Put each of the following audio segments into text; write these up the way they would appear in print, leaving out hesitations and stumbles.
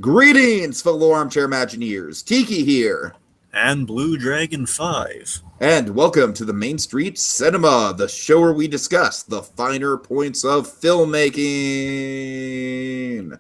Greetings, fellow armchair Imagineers. Tiki here. And BlueDragonFive. And welcome to the Main Street Cinema, the show where we discuss the finer points of filmmaking.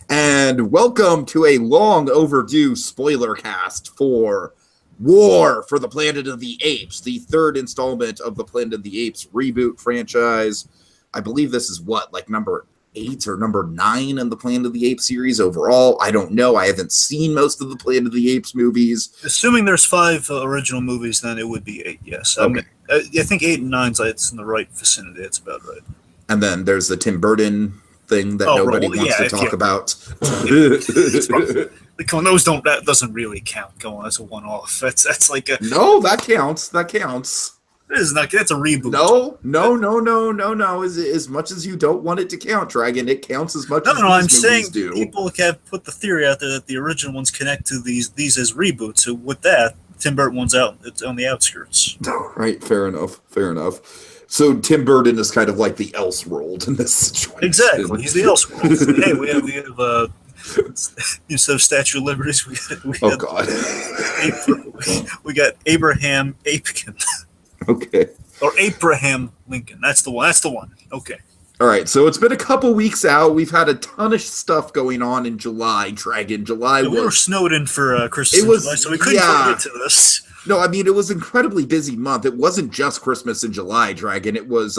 And welcome to a long overdue spoiler cast for War for the Planet of the Apes, the third installment of the Planet of the Apes reboot franchise. I believe this is number 8 or number 9 in the Planet of the Apes series overall. I don't know. I haven't seen most of the Planet of the Apes movies. Assuming there's 5 original movies, then it would be 8, yes. Okay. I think 8 and 9's it's in the right vicinity. It's about right. And then there's the Tim Burton thing that nobody wants to talk about. That doesn't really count. Going as a one-off. That's like a no. That counts. That counts. That's a reboot. No. As much as you don't want it to count, Dragon, it counts as much as these I'm movies saying do. People have put the theory out there that the original ones connect to these as reboots. So with that, Tim Burton one's it's on the outskirts. Right, fair enough. So Tim Burton is kind of like the Elseworld in this situation. Exactly, he's the Elseworld. Hey, we have instead of Statue of Liberty, we got Abraham Apekin. Okay. Or Abraham Lincoln. That's the one. Okay. All right. So it's been a couple weeks out. We've had a ton of stuff going on in July. Dragon. We were snowed in for Christmas in July, so we couldn't get to this. No, I mean, it was an incredibly busy month. It wasn't just Christmas in July, Dragon. It was,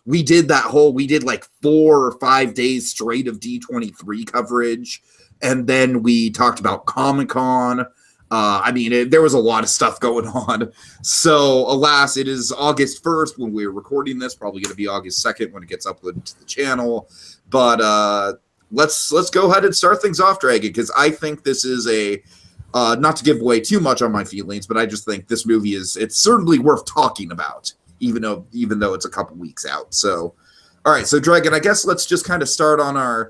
we did like 4 or 5 days straight of D23 coverage. And then we talked about Comic-Con. There was a lot of stuff going on. So, alas, it is August 1st when we're recording this. Probably going to be August 2nd when it gets uploaded to the channel. But let's go ahead and start things off, Dragon, because I think this is not to give away too much on my feelings, but I just think this movie it's certainly worth talking about, even though it's a couple weeks out. So, all right, so Dragon, I guess let's just kind of start on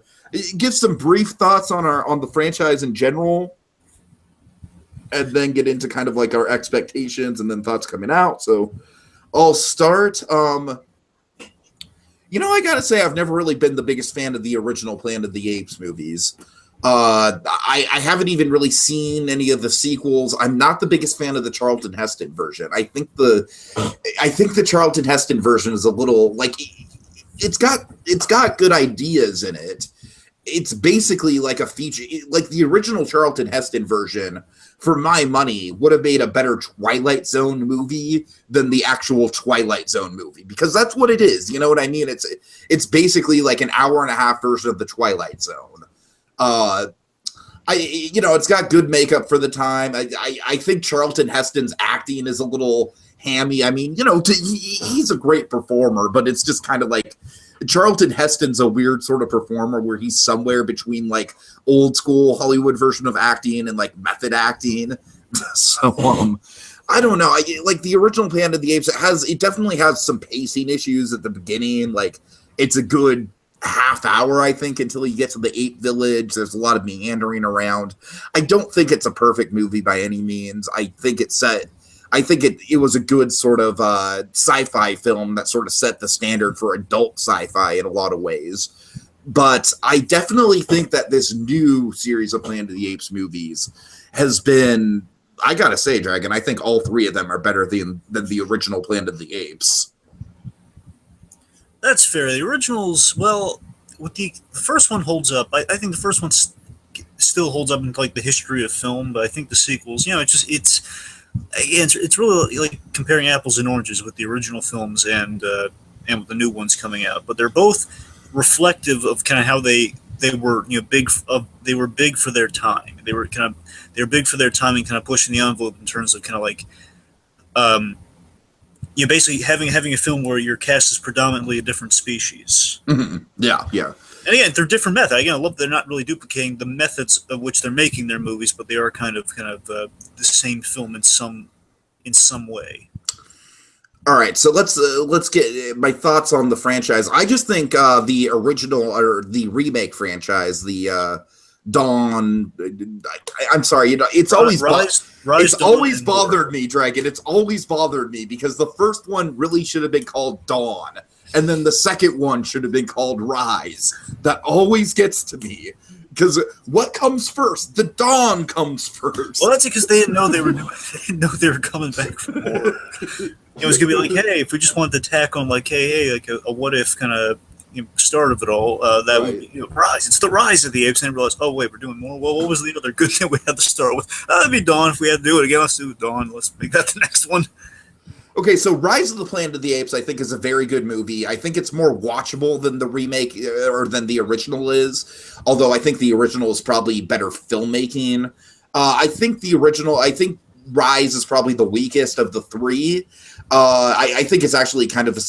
give some brief thoughts on the franchise in general, and then get into kind of like our expectations and then thoughts coming out. So I'll start. I gotta say, I've never really been the biggest fan of the original Planet of the Apes movies. I haven't even really seen any of the sequels. I'm not the biggest fan of the Charlton Heston version. I think the Charlton Heston version is a little like it's got good ideas in it. It's basically like a feature, like the original Charlton Heston version, for my money, would have made a better Twilight Zone movie than the actual Twilight Zone movie, because that's what it is. You know what I mean? It's basically like an hour and a half version of the Twilight Zone. It's got good makeup for the time. I think Charlton Heston's acting is a little hammy. I mean, he's a great performer, but it's just kind of like Charlton Heston's a weird sort of performer where he's somewhere between like old school Hollywood version of acting and like method acting. So I don't know. Like the original Planet of the Apes, it definitely has some pacing issues at the beginning. Like it's a good half hour, I think, until you get to the ape village. There's a lot of meandering around. I don't think it's a perfect movie by any means. I think it was a good sort of sci-fi film that sort of set the standard for adult sci-fi in a lot of ways. But I definitely think that this new series of Planet of the Apes movies has been, I gotta say, Dragon, I think all 3 of them are better than the original Planet of the Apes. That's fair. The originals, well, with the first one holds up. I think the first one still holds up in like the history of film, but I think the sequels, it's really like comparing apples and oranges with the original films and with the new ones coming out. But they're both reflective of kind of how they were big for their time. They were big for their time and kind of pushing the envelope in terms of kind of like basically having a film where your cast is predominantly a different species. Mm-hmm. Yeah. And again, they're different methods. Again, I love they're not really duplicating the methods of which they're making their movies, but they are kind of the same film in some way. All right, so let's get my thoughts on the franchise. I just think the original or the remake franchise, the Dawn. I'm sorry, it's always bothered me, Dragon. It's always bothered me because the first one really should have been called Dawn, And then the second one should have been called Rise. That always gets to me. Because what comes first? The dawn comes first. Well, that's because they didn't know they were coming back for more. It was gonna be like, hey, if we just wanted to tack on like, hey, like a what if kind of start of it all, that would be Rise. It's the Rise of the Apes, and realize, oh wait, we're doing more. Well, what was the other good thing we had to start with? That'd be Dawn. If we had to do it again, let's do Dawn. Let's make that the next one. Okay, so Rise of the Planet of the Apes, I think, is a very good movie. I think it's more watchable than the remake or than the original is, although I think the original is probably better filmmaking. I think Rise is probably the weakest of the three. I think it's actually kind of a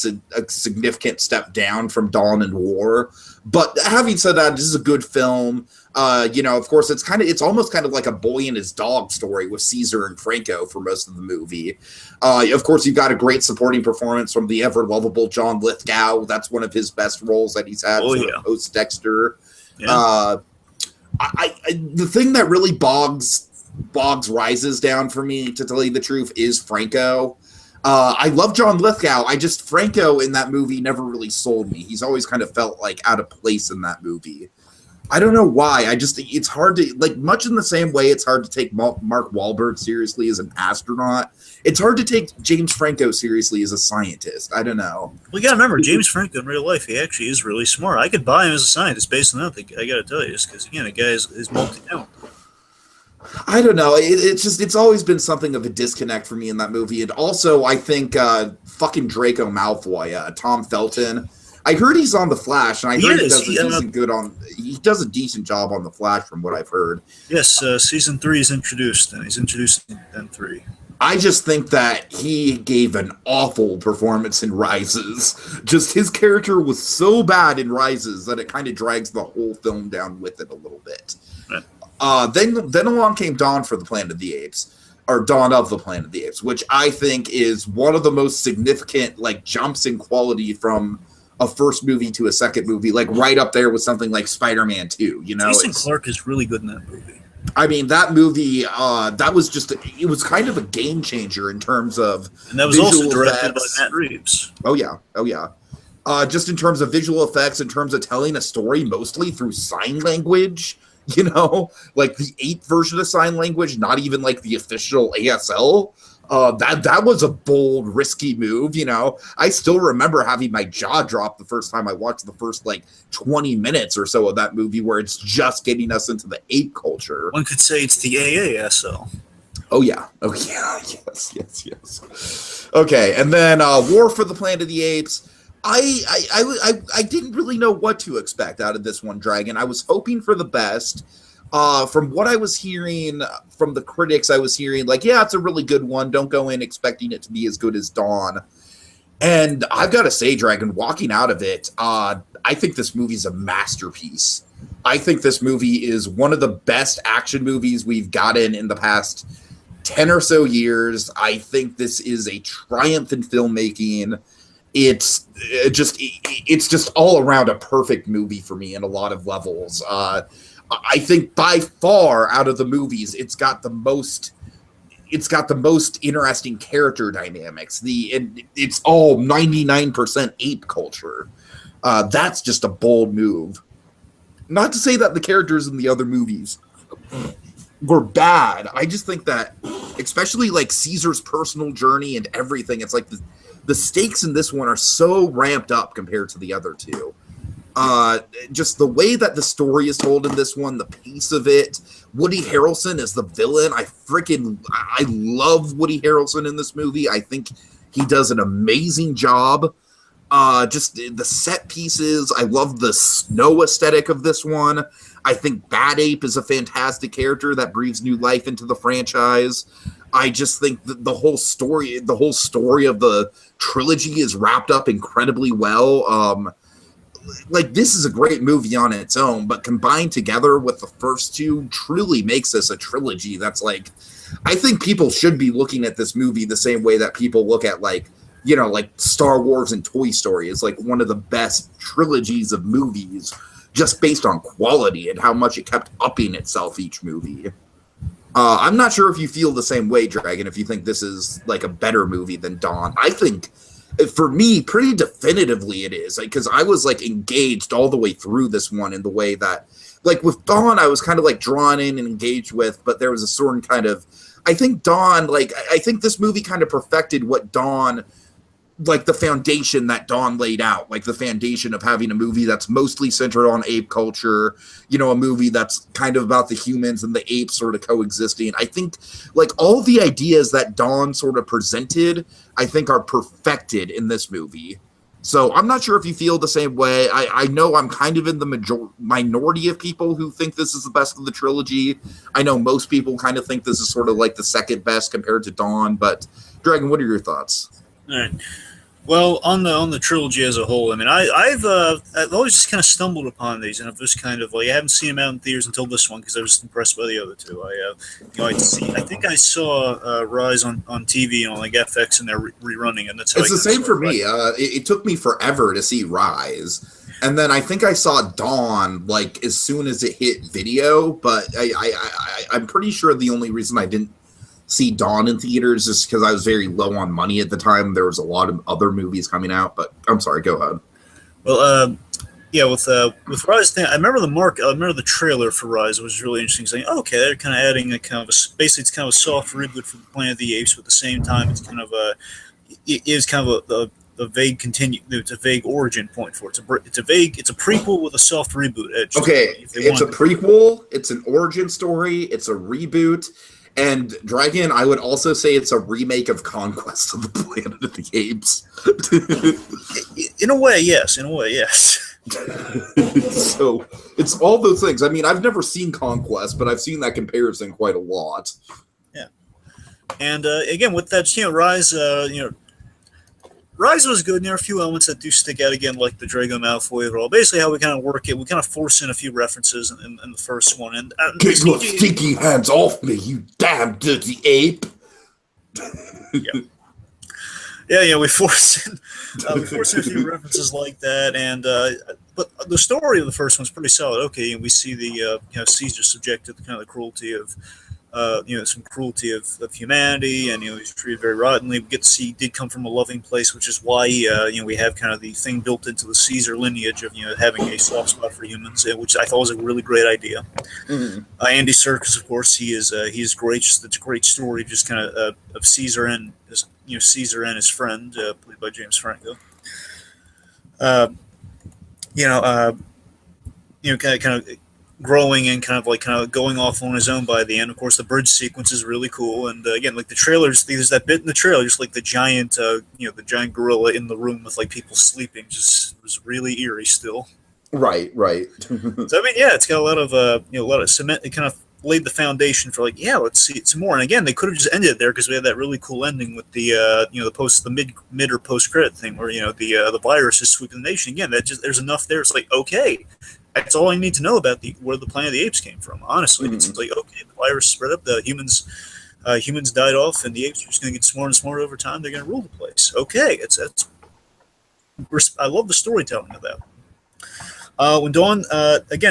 significant step down from Dawn and War. But having said that, this is a good film. Of course, it's almost kind of like a boy and his dog story with Caesar and Franco for most of the movie. Of course, you've got a great supporting performance from the ever lovable John Lithgow. That's one of his best roles that he's had post Dexter. Yeah. The thing that really bogs Rises down for me, to tell you the truth, is Franco. I love John Lithgow. Franco in that movie never really sold me. He's always kind of felt like out of place in that movie. I don't know why. It's hard to, like, much in the same way it's hard to take Mark Wahlberg seriously as an astronaut. It's hard to take James Franco seriously as a scientist. I don't know. Well, you gotta remember, James Franco in real life, he actually is really smart. I could buy him as a scientist based on that. I gotta tell you, just because, again, the guy is multi-talented. I don't know. It's always been something of a disconnect for me in that movie. And also, I think fucking Draco Malfoy, Tom Felton. I heard he's on The Flash, and I heard he does a decent job on The Flash from what I've heard. Yes, season 3 is introduced, and he's introduced in 3. I just think that he gave an awful performance in Rises. Just his character was so bad in Rises that it kind of drags the whole film down with it a little bit. Right. Then along came Dawn for the Planet of the Apes, or Dawn of the Planet of the Apes, which I think is one of the most significant jumps in quality from a first movie to a second movie, right up there with something like Spider-Man 2. Jason Clarke is really good in that movie. I mean, that movie, it was kind of a game changer in terms of and that was also directed by Matt Reeves. Oh yeah. Just in terms of visual effects, in terms of telling a story mostly through sign language, like the 8 version of sign language, not even like the official ASL. That was a bold, risky move. I still remember having my jaw drop the first time I watched the first 20 minutes or so of that movie, where it's just getting us into the ape culture. One could say it's the AASL. Oh yeah. Yes. Okay, and then War for the Planet of the Apes. I didn't really know what to expect out of this one, Dragon. I was hoping for the best. From what I was hearing from the critics, I was hearing it's a really good one. Don't go in expecting it to be as good as Dawn. And I've got to say, Dragon, walking out of it, I think this movie's a masterpiece. I think this movie is one of the best action movies we've gotten in the past 10 or so years. I think this is a triumph in filmmaking. It's just all around a perfect movie for me in a lot of levels. I think by far out of the movies, it's got the most interesting character dynamics. It's all 99% ape culture. That's just a bold move. Not to say that the characters in the other movies were bad. I just think that, especially Caesar's personal journey and everything, it's like the stakes in this one are so ramped up compared to the other two. Just the way that the story is told in this one, the pace of it. Woody Harrelson is the villain. I love Woody Harrelson in this movie. I think he does an amazing job. Just the set pieces. I love the snow aesthetic of this one. I think Bad Ape is a fantastic character that breathes new life into the franchise. I just think that the whole story of the trilogy is wrapped up incredibly well. This is a great movie on its own, but combined together with the first two truly makes this a trilogy that's I think people should be looking at this movie the same way that people look at Star Wars and Toy Story is one of the best trilogies of movies, just based on quality and how much it kept upping itself each movie. I'm not sure if you feel the same way, Dragon, if you think this is a better movie than Dawn. I think For me, pretty definitively it is, because I was like engaged all the way through this one in the way that, like with Dawn, I was kind of like drawn in and engaged with, but there was a certain kind of, I think Dawn, like I think this movie kind of perfected what Dawn, like the foundation that Dawn laid out, like the foundation of having a movie that's mostly centered on ape culture, you know, a movie that's kind of about the humans and the apes sort of coexisting. I think like all the ideas that Dawn sort of presented, I think are perfected in this movie. So I'm not sure if you feel the same way. I know I'm kind of in the minority of people who think this is the best of the trilogy. I know most people kind of think this is sort of like the second best compared to Dawn, but Dragon, what are your thoughts? All right. Well, on the trilogy as a whole, I mean, I've always just kind of stumbled upon these, and I've just kind of like I haven't seen them out in theaters until this one because I was impressed by the other two. I think I saw Rise on TV on like FX, and they're rerunning, and that's how it's the same for me. It took me forever to see Rise, and then I think I saw Dawn like as soon as it hit video. But I'm pretty sure the only reason I didn't see Dawn in theaters is because I was very low on money at the time. There was a lot of other movies coming out, but I'm sorry, go ahead. Well, yeah, with Rise, I remember the trailer for Rise was really interesting. Saying, oh, okay, they're kind of adding a kind of basically it's kind of a soft reboot for the Planet of the Apes, but at the same time, it's kind of it is kind of a vague it's a vague origin point for it. It's a prequel with a soft reboot. Okay, it's a prequel. It's an origin story. It's a reboot. And Dragon, I would also say it's a remake of Conquest of the Planet of the Apes. In a way, yes. So it's all those things. I mean, I've never seen Conquest, but I've seen that comparison quite a lot. Yeah. And again, with that, Rise, Rise was good, and there are a few elements that do stick out again, like the Drago Malfoy overall. Basically, how we kind of work it, we kind of force in a few references in the first one. And get your stinky hands off me, you damn dirty ape! Yeah, we force in a few references like that, and but the story of the first one's pretty solid. Okay, and we see the Caesar subjected to kind of the cruelty of. Some cruelty of humanity, and he's treated very rottenly. We get to see he did come from a loving place, which is why we have kind of the thing built into the Caesar lineage of having a soft spot for humans, which I thought was a really great idea. Mm-hmm. Andy Serkis, of course, he is great. It's a great story, just kind of Caesar and Caesar and his friend, played by James Franco. Kind of growing and kind of going off on his own by the end. Of course, the bridge sequence is really cool, and again, like the trailers, there's that bit in the trailer, just like the giant, the giant gorilla in the room with like people sleeping, just was really eerie still. Right. So I mean, yeah, it's got a lot of cement. It kind of laid the foundation for let's see some more. And again, they could have just ended it there because we had that really cool ending with the the mid or post credit thing where the virus is sweeping the nation. Again, there's enough there. It's like, okay, that's all I need to know about where the Planet of the Apes came from. Honestly, mm-hmm. It's like, okay, the virus spread up, the humans died off, and the apes are just going to get smarter and smarter over time. They're going to rule the place. Okay, I love the storytelling of that. When Dawn,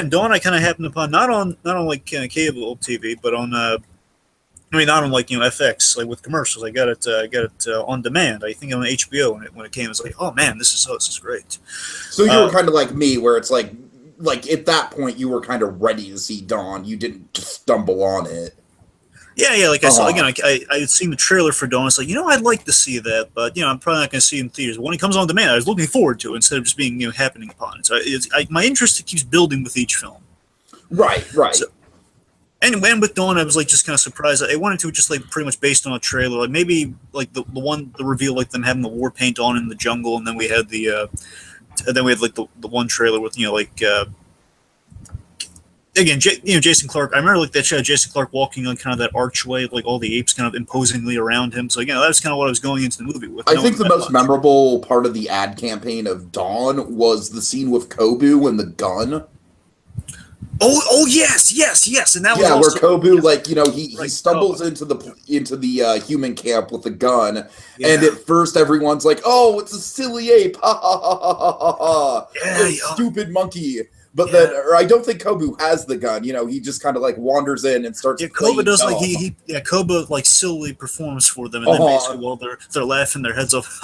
Dawn, I kind of happened upon not on like cable TV, but on not on like FX, like with commercials. I got it on demand. I think on HBO when it came. It's like, oh man, this is great. So you were kind of like me, where it's like at that point you were kind of ready to see Dawn. You didn't just stumble on it. Yeah. Like I saw again. I had seen the trailer for Dawn. It's like, I'd like to see that, but I'm probably not going to see it in theaters. But when it comes on demand, I was looking forward to it instead of just being happening upon it. So my interest keeps building with each film. Right. So, and with Dawn, I was like just kind of surprised. I wanted to just like pretty much based on a trailer, like maybe like the reveal, like them having the war paint on in the jungle, and then we had the one trailer with again, Jason Clarke. I remember like that show, Jason Clarke walking on kind of that archway, like all the apes kind of imposingly around him. So again, that's kind of what I was going into the movie with. I think the most memorable part of the ad campaign of Dawn was the scene with Kobu and the gun. Oh yes, and that was where Kobu he stumbles into the human camp with the gun, and at first everyone's like, "Oh, it's a silly ape, ha ha ha ha ha ha, stupid monkey." But Yeah. then, or I don't think Kobu has the gun. You know, he just kind of like wanders in and starts. Yeah, Koba does dumb. like Koba like silly performs for them, and then Uh-huh. basically while they're laughing their heads off,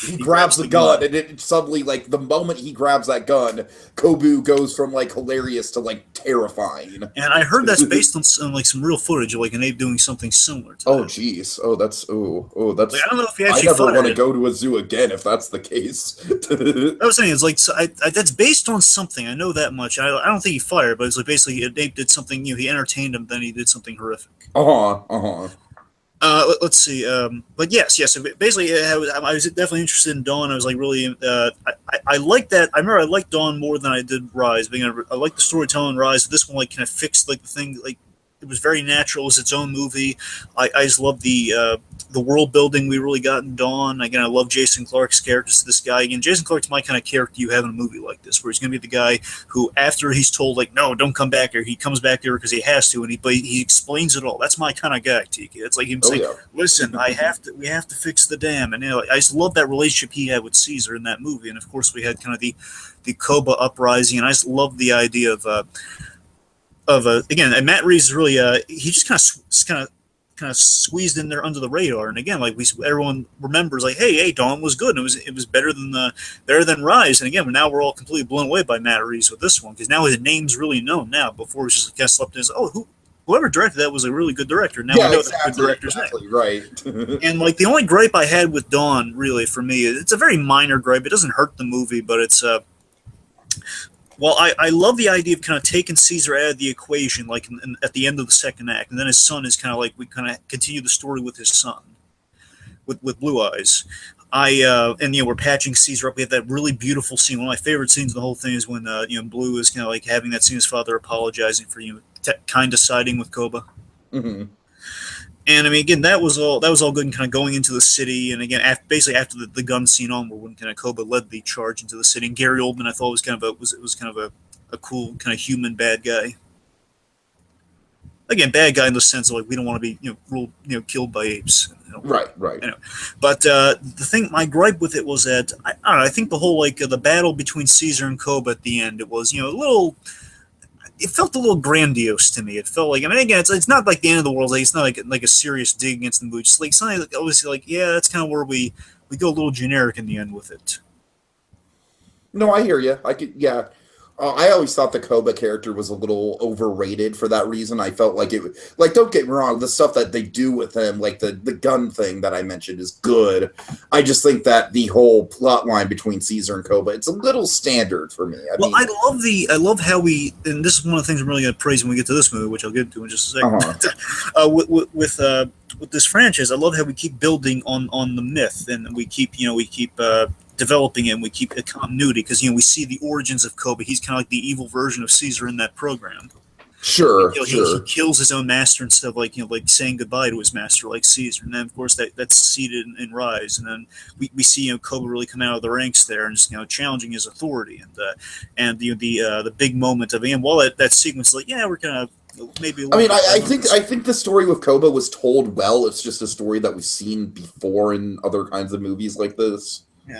He grabs the gun, and it suddenly, like, the moment he grabs that gun, Kobu goes from like hilarious to like terrifying. And I heard that's based on like some real footage of like an ape doing something similar to Oh that. jeez. Oh, that's that's. Like, I don't know if he I actually never want to fired. go to a zoo again if that's the case. I was saying it's like that's based on something. I know that much. I don't think he fired, but it's like basically an ape did something. He entertained him, then he did something horrific. Let's see. But yes. So basically, I was definitely interested in Dawn. I was like really. I liked that. I remember I liked Dawn more than I did Rise. I liked the storytelling in Rise. This one like kind of fixed like the thing. Like it was very natural. It was its own movie. I just loved the world building we really got in Dawn. Again, I love Jason Clarke's character. This guy again. Jason Clarke's my kind of character you have in a movie like this, where he's going to be the guy who, after he's told like, no, don't come back here, he comes back here because he has to, and he explains it all. That's my kind of guy, Tiki. It's like him saying, listen, we have to fix the dam, and I just love that relationship he had with Caesar in that movie, and of course we had kind of the Koba uprising, and I just love the idea of again, and Matt Reeves is really he just kind of squeezed in there under the radar, and again, like everyone remembers, like, hey, Dawn was good, and it was better than Rise, and again, now we're all completely blown away by Matt Reeves with this one because now his name's really known. Now, before it was just kind of slept in, whoever directed that was a really good director. Now we know the good director's name. Right. And like the only gripe I had with Dawn, really, for me, it's a very minor gripe. It doesn't hurt the movie, but it's well, I love the idea of kind of taking Caesar out of the equation, like at the end of the second act, and then his son is kind of like we kind of continue the story with his son, with Blue Eyes. And we're patching Caesar up. We have that really beautiful scene. One of my favorite scenes in the whole thing is when Blue is kind of like having that scene his father apologizing for kind of siding with Koba. Mm-hmm. And I mean, again, that was all good and kind of going into the city. And again, basically after the gun scene onward, when kind of Koba led the charge into the city, and Gary Oldman, I thought was kind of a cool kind of human bad guy. Again, bad guy in the sense of like we don't want to be killed by apes. Right. Anyway, but the thing, my gripe with it was that I don't know. I think the whole the battle between Caesar and Koba at the end, it was a little. It felt a little grandiose to me. It felt like, I mean, again, it's not like the end of the world. Like, it's not like a serious dig against the movie. Just like something like, obviously, like, yeah, that's kind of where we go a little generic in the end with it. No, I hear you. I always thought the Koba character was a little overrated for that reason. I felt like don't get me wrong, the stuff that they do with him, like the gun thing that I mentioned is good. I just think that the whole plot line between Caesar and Koba, it's a little standard for me. I love how and this is one of the things I'm really going to praise when we get to this movie, which I'll get to in just a second. With this franchise, I love how we keep building on the myth, and we keep developing it, and we keep a continuity because we see the origins of Koba. He's kind of like the evil version of Caesar in that program. Sure. He kills his own master instead of like saying goodbye to his master like Caesar. And then of course that's seated in Rise, and then we see Koba really come out of the ranks there and just challenging his authority, and the big moment of him. While that sequence is like, yeah, we're kind of. Maybe I think the story with Koba was told well. It's just a story that we've seen before in other kinds of movies like this. Yeah.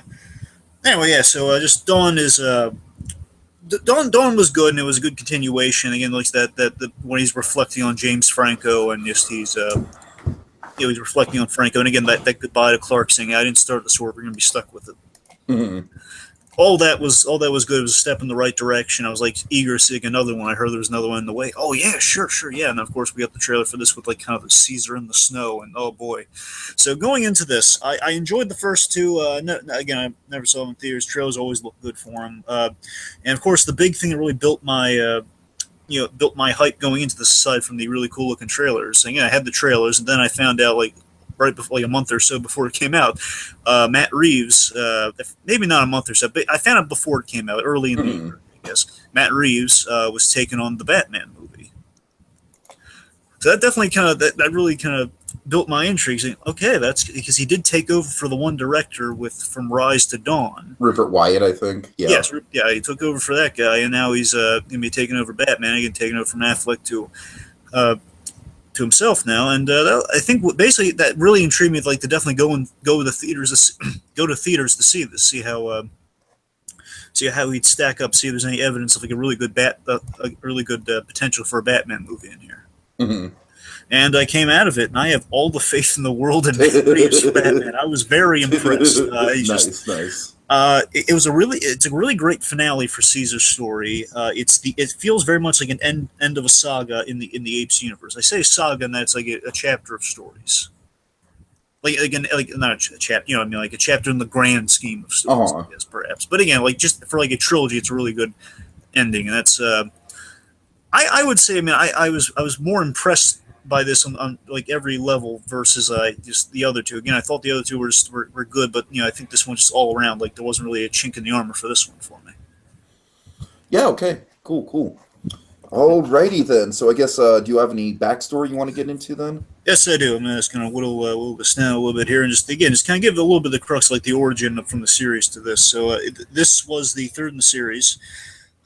Anyway, yeah. So just Dawn is Dawn was good, and it was a good continuation. Again, like that when he's reflecting on James Franco, and just he's reflecting on Franco, and again that goodbye to Clark saying, "I didn't start the sword. We're going to be stuck with it." Mm-hmm. All that was good. It was a step in the right direction. I was like eager to see another one. I heard there was another one in the way. Oh yeah, sure, yeah. And of course we got the trailer for this with like kind of the Caesar in the snow, and oh boy. So going into this, I enjoyed the first two. Again, I never saw them in theaters. Trailers always look good for them. And of course the big thing that really built my hype going into this, aside from the really cool looking trailers. And I had the trailers, and then I found out right before, a month or so before it came out, Matt Reeves, maybe not a month or so, but I found out before it came out, early in the year, I guess. Matt Reeves was taking on the Batman movie. So that definitely that really kind of built my intrigue. Saying, okay, that's because he did take over for the one director from Rise to Dawn. Rupert Wyatt, I think. Yeah. Yes, yeah, he took over for that guy, and now he's going to be taking over Batman, again, taking over from Affleck to himself now, and I think basically that really intrigued me, to definitely go to theaters to see this, see how see how he'd stack up, see if there's any evidence of like a really good potential for a Batman movie in here. Mm-hmm. And I came out of it, and I have all the faith in the world in Reeves for Batman. I was very impressed. Nice. It's a really great finale for Caesar's story. It feels very much like an end of a saga in the Apes universe. I say saga, and that's like a chapter of stories. Like not a chapter, you know what I mean, like a chapter in the grand scheme of stories, I guess, perhaps. But again, like just for like a trilogy, it's a really good ending, and that's I would say, I mean, I was more impressed by this on like every level versus just the other two. Again, I thought the other two were good, but I think this one just all around, like there wasn't really a chink in the armor for this one for me. Yeah. Okay. Cool. Alrighty then. So I guess do you have any backstory you want to get into then? Yes, I do. I'm just going to whittle this down a little bit here, and just kind of give a little bit of the crux, like the origin from the series to this. So this was the third in the series.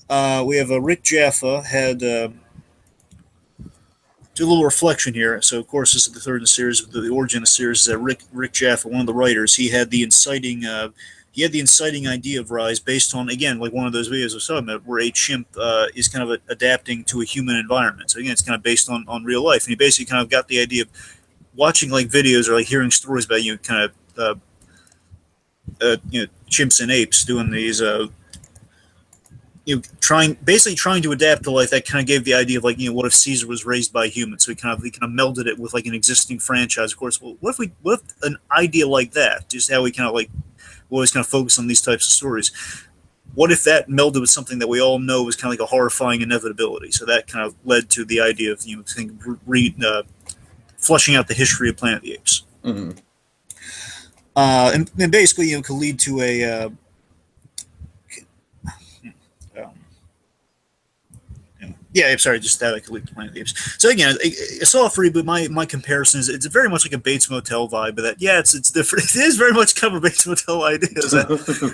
We have Rick Jaffa had. Do a little reflection here. So, of course, this is the third in the series. The origin of the series is that Rick Jaffa, one of the writers, he had the inciting idea of Rise based on, again, like one of those videos I was talking about, where a chimp is kind of adapting to a human environment. So again, it's kind of based on real life, and he basically kind of got the idea of watching like videos or like hearing stories about kind of chimps and apes doing these. Trying to adapt to life. That kind of gave the idea of like, what if Caesar was raised by humans? So he kind of melded it with like an existing franchise. Of course, well, what if an idea like that, just how we kind of like always kind of focus on these types of stories, what if that melded with something that we all know was kind of like a horrifying inevitability? So that kind of led to the idea of flushing out the history of Planet of the Apes. Mm-hmm. And basically, could lead to a just that I could lead to Planet of the Apes. So again, a soft reboot. My comparison is it's very much like a Bates Motel vibe, but that it's different. It is very much kind of a Bates Motel idea.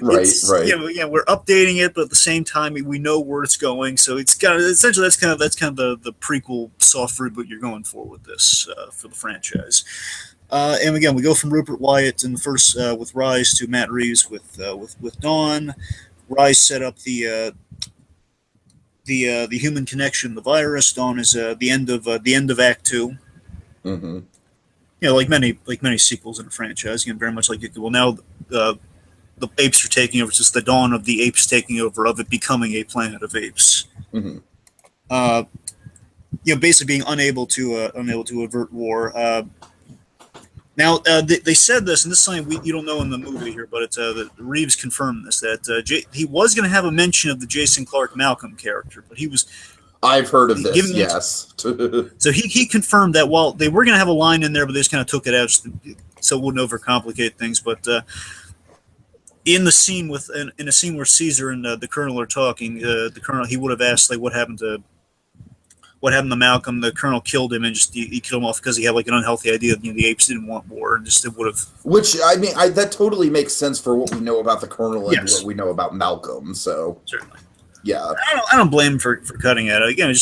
Right. Yeah, we're updating it, but at the same time we know where it's going. So it's kind of essentially that's kind of the prequel soft reboot you're going for with this for the franchise. And again, we go from Rupert Wyatt in the first with Rise to Matt Reeves with Dawn. Rise set up the human connection, the virus. Dawn is the end of Act 2. Mm-hmm. Like many sequels in a franchise. Again, very much like now the apes are taking over. It's just the dawn of the apes taking over, of it becoming a planet of apes. Mm-hmm. Basically being unable to avert war. Now they said this, and this is something you don't know in the movie here, but it's Reeves confirmed this, that he was going to have a mention of the Jason Clark Malcolm character, but he was. I've heard of this. Yes. So he confirmed that while they were going to have a line in there, but they just kind of took it out so it wouldn't overcomplicate things. But in a scene where Caesar and the Colonel are talking, the Colonel, he would have asked like what happened to Malcolm. The Colonel killed him, and just he killed him off because he had like an unhealthy idea that the apes didn't want war, and just it would have. Which I mean, that totally makes sense for what we know about the Colonel and what we know about Malcolm. So certainly, yeah, I don't blame him for cutting it. Again,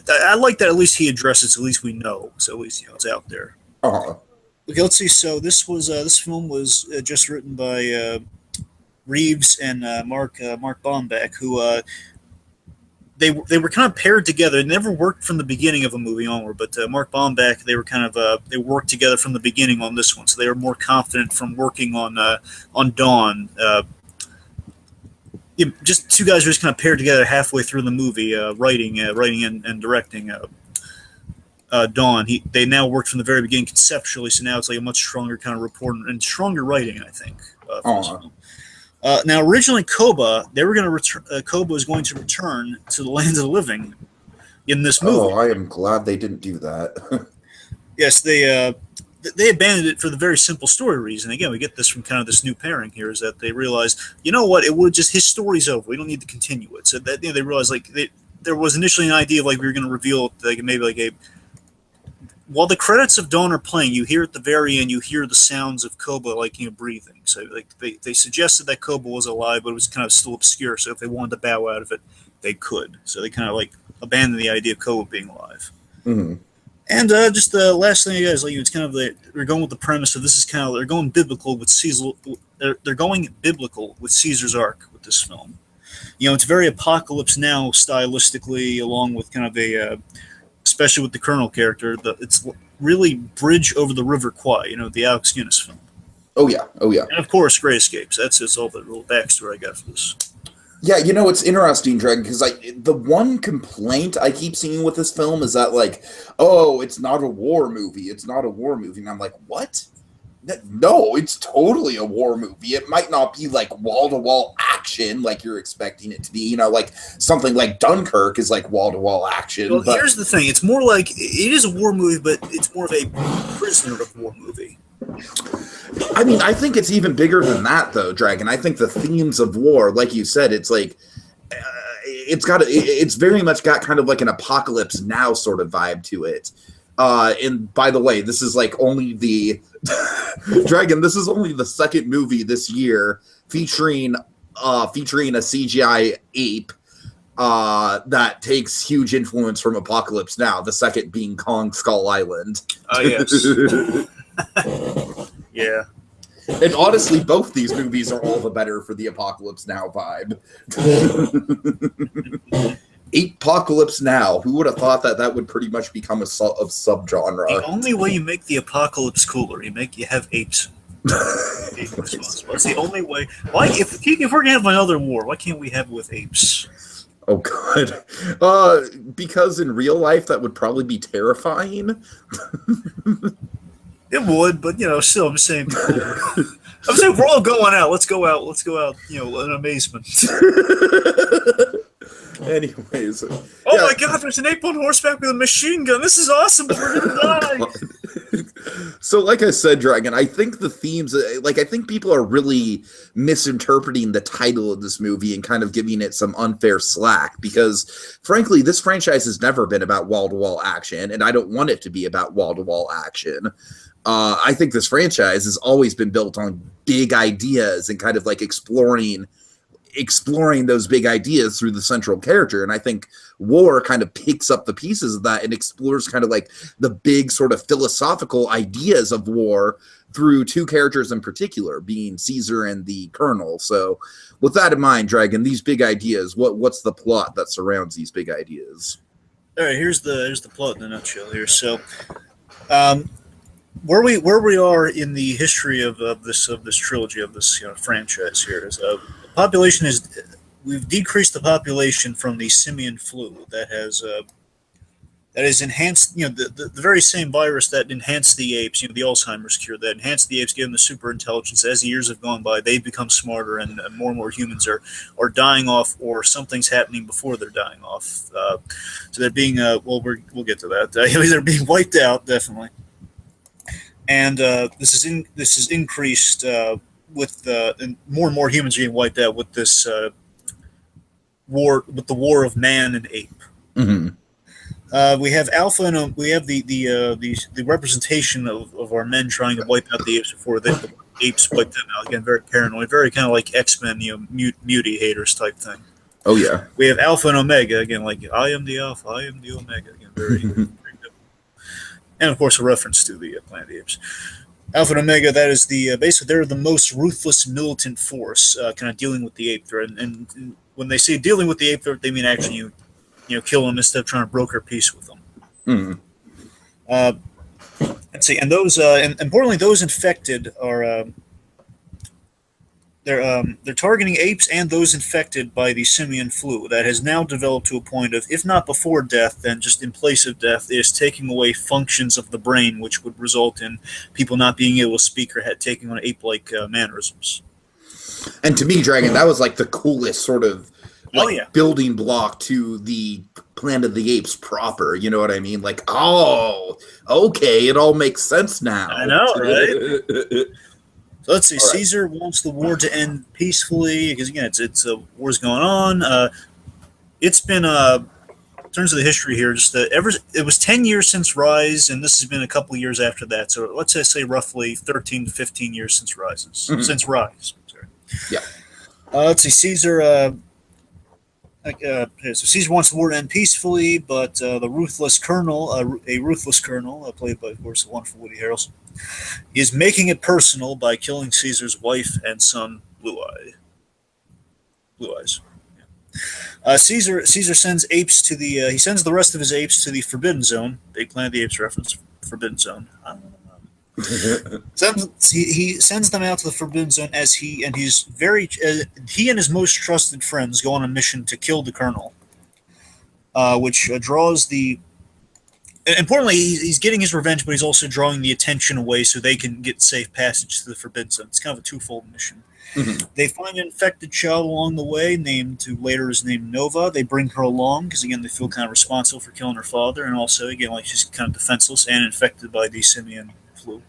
I like that at least he addresses. At least we know. So at least it's out there. Okay, let's see. So this film was just written by Reeves and Mark Bomback, who. They were kind of paired together. They never worked from the beginning of a movie onward, but Mark Bomback, they were kind of they worked together from the beginning on this one, so they were more confident from working on Dawn. Just two guys were just kind of paired together halfway through the movie, writing and directing Dawn. They now worked from the very beginning conceptually, so now it's like a much stronger kind of report and stronger writing, I think. Now, originally, Koba was going to return to the land of the living in this movie. Oh, I am glad they didn't do that. Yes, they abandoned it for the very simple story reason. Again, we get this from kind of this new pairing here, is that they realized, you know what, his story's over. We don't need to continue it. So that they realized there was initially an idea of like we were going to reveal maybe like a. While the credits of Dawn are playing, you hear at the very end, you hear the sounds of Koba breathing. So like they suggested that Koba was alive, but it was kind of still obscure. So if they wanted to bow out of it, they could. So they kind of like abandoned the idea of Koba being alive. Mm-hmm. And just the last thing, guys, it's kind of they're going with the premise of this is they're going biblical with Caesar. They're going biblical with Caesar's Ark with this film. It's very Apocalypse Now stylistically, along with kind of especially with the Colonel character. It's really Bridge over the River Kwai, the Alex Guinness film. Oh yeah, oh yeah. And of course, Great Escapes. That's all the little backstory I got for this. Yeah, it's interesting, Dragon, because the one complaint I keep seeing with this film is that oh, it's not a war movie. It's not a war movie, and I'm like, what? No, it's totally a war movie. It might not be wall-to-wall action like you're expecting it to be. Something like Dunkirk is wall-to-wall action. Well, here's the thing. It's more like it is a war movie, but it's more of a prisoner of war movie. I mean, I think it's even bigger than that, though, Dragon. I think the themes of war, like you said, it's it's very much got kind of like an Apocalypse Now sort of vibe to it. And by the way, this is only the Dragon. This is only the second movie this year featuring a CGI ape that takes huge influence from Apocalypse Now. The second being Kong Skull Island. Oh yes. Yeah. And honestly, both these movies are all the better for the Apocalypse Now vibe. Apocalypse Now. Who would have thought that would pretty much become a subgenre? The only way you make the apocalypse cooler, you have apes. That's the only way. Why, if we're gonna have another war, why can't we have it with apes? Oh god. Because in real life that would probably be terrifying. It would, but still, I'm saying. I'm saying we're all going out. Let's go out. In amazement. Anyways. Oh my god, there's an ape on horseback with a machine gun. This is awesome, but we're gonna die. So, like I said, Dragon, I think the themes, I think people are really misinterpreting the title of this movie and kind of giving it some unfair slack because, frankly, this franchise has never been about wall-to-wall action, and I don't want it to be about wall-to-wall action. I think this franchise has always been built on big ideas and kind of exploring those big ideas through the central character. And I think War kind of picks up the pieces of that and explores kind of the big sort of philosophical ideas of war through two characters in particular, being Caesar and the Colonel. So with that in mind, Dragon, these big ideas, what's the plot that surrounds these big ideas? All right, here's the plot in a nutshell here. So where we are in the history of this trilogy, of this franchise here is population we've decreased the population from the simian flu that has enhanced the very same virus that enhanced the apes, the Alzheimer's cure that enhanced the apes, gave them the super intelligence. As the years have gone by, they've become smarter, and more humans are dying off, or something's happening before they're dying off. So they're being we'll get to that. They're being wiped out, definitely. And this is increased with and more humans are being wiped out with this war, with the war of man and ape. Mm-hmm. We have Alpha and we have the representation of our men trying to wipe out the apes before the apes wipe them out. Again, very paranoid, very kind of like X-Men, mutie haters type thing. Oh yeah. We have Alpha and Omega again, like I am the Alpha, I am the Omega. Again, very. And of course, a reference to the Planet of the Apes. Alpha and Omega, that is basically they're the most ruthless militant force, kind of dealing with the ape threat. And when they say dealing with the ape threat, they mean actually kill them instead of trying to broker peace with them. Mm-hmm. Let's see, and those and importantly, those infected are they're targeting apes and those infected by the simian flu that has now developed to a point of, if not before death, then just in place of death, is taking away functions of the brain, which would result in people not being able to speak or taking on ape-like mannerisms. And to me, Dragon, that was the coolest sort of building block to the Planet of the Apes proper. You know what I mean? Oh, okay, it all makes sense now. I know, right? So let's see. Right. Caesar wants the war to end peacefully because again, it's war's going on. It's been in terms of the history here, just it was 10 years since Rise, and this has been a couple of years after that. So let's say roughly 13 to 15 years since Rise. Sorry. Yeah. Let's see. Caesar. So Caesar wants the war to end peacefully, but the ruthless colonel, a ruthless colonel, played by, of course, the wonderful Woody Harrelson, is making it personal by killing Caesar's wife and son, Blue Eyes. Yeah. Caesar sends apes to the. He sends the rest of his apes to the Forbidden Zone. Big Planet of the Apes reference. Forbidden Zone. He sends them out to the Forbidden Zone as he and his most trusted friends go on a mission to kill the Colonel, which draws the. Importantly, he's getting his revenge, but he's also drawing the attention away so they can get safe passage to the Forbidden Zone. It's kind of a twofold mission. Mm-hmm. They find an infected child along the way, who later is named Nova. They bring her along because, again, they feel kind of responsible for killing her father, and also, again, like she's kind of defenseless and infected by the simian flu.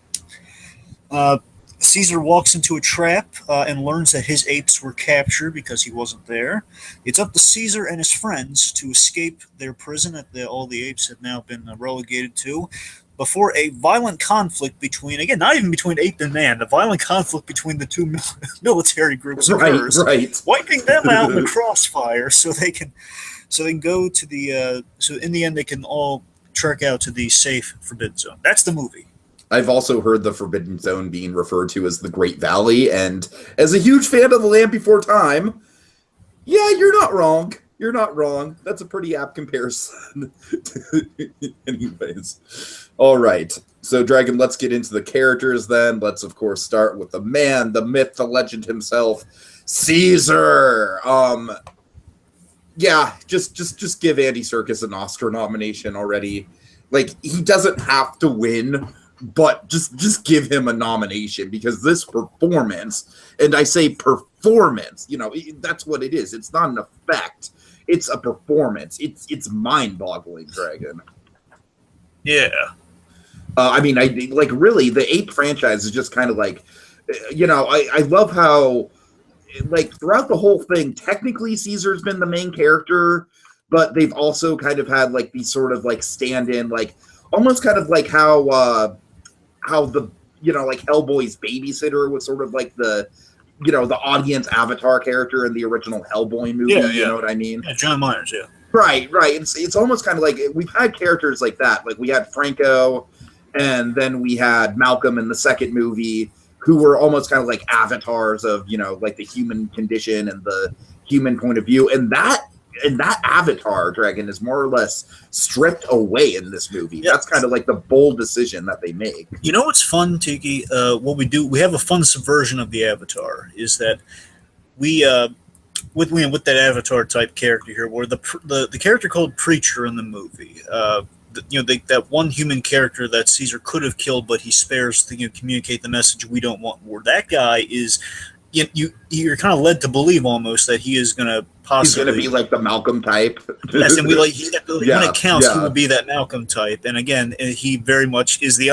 Caesar walks into a trap and learns that his apes were captured because he wasn't there. It's up to Caesar and his friends to escape their prison that all the apes have now been relegated to before a violent conflict between, again, not even between ape and man, a violent conflict between the two military groups of hers, wiping them out in the crossfire so they can go to the, so in the end they can all trek out to the safe Forbidden Zone. That's the movie. I've also heard the Forbidden Zone being referred to as the Great Valley, and as a huge fan of The Land Before Time, yeah, you're not wrong. You're not wrong. That's a pretty apt comparison. Anyways. All right. So, Dragon, let's get into the characters then. Let's, of course, start with the man, the myth, the legend himself, Caesar. Yeah, just give Andy Serkis an Oscar nomination already. Like, he doesn't have to win, but just give him a nomination, because this performance, and I say performance, that's what it is. It's not an effect. It's a performance. It's mind-boggling, Dragon. Yeah. I mean, really, the Ape franchise is just kind of like, I love how, like, throughout the whole thing, technically Caesar's been the main character, but they've also kind of had, like, these sort of, like, stand-in, like, almost kind of like how the, like, Hellboy's babysitter was sort of like the audience avatar character in the original Hellboy movie. Yeah. You know what I mean? Yeah, John Myers, yeah. Right. It's almost kind of like we've had characters like that. Like we had Franco, and then we had Malcolm in the second movie, who were almost kind of like avatars of, like the human condition and the human point of view. And that avatar, Dragon, is more or less stripped away in this movie. Yep. That's kind of like the bold decision that they make. You know what's fun, Tiki? What we do, we have a fun subversion of the avatar, is that we with that avatar type character here, where the character called Preacher in the movie, that one human character that Caesar could have killed, but he spares to communicate the message we don't want war. That guy is. You're kind of led to believe almost that he is going to possibly... He's going to be like the Malcolm type. Yes, and when it counts, he will be that Malcolm type. And again, he very much is the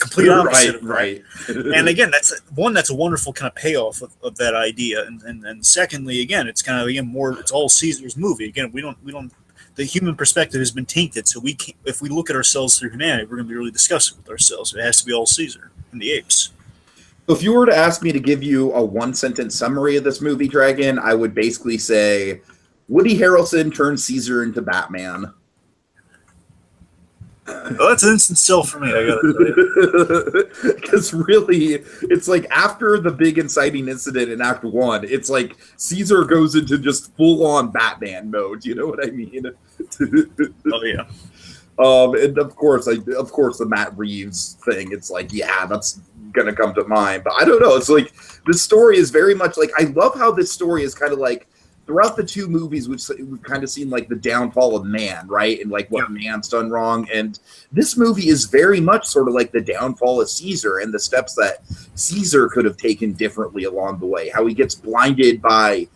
complete opposite of that. Right. And again, that's a wonderful kind of payoff of that idea. And secondly, again, it's kind of it's all Caesar's movie. Again, we don't. The human perspective has been tainted, so if we look at ourselves through humanity, we're going to be really disgusted with ourselves. It has to be all Caesar and the apes. If you were to ask me to give you a one-sentence summary of this movie, Dragon, I would basically say Woody Harrelson turned Caesar into Batman. Oh, that's an instant sell for me, I gotta tell you. Because really, it's like after the big inciting incident in Act 1, it's like Caesar goes into just full-on Batman mode. You know what I mean? Oh, yeah. And of course, the Matt Reeves thing, it's like, yeah, that's gonna come to mind. But I don't know. It's like this story is very much like, I love how this story is kind of like throughout the two movies, we've kind of seen like the downfall of man, right? And like what man's done wrong. And this movie is very much sort of like the downfall of Caesar and the steps that Caesar could have taken differently along the way. How he gets blinded by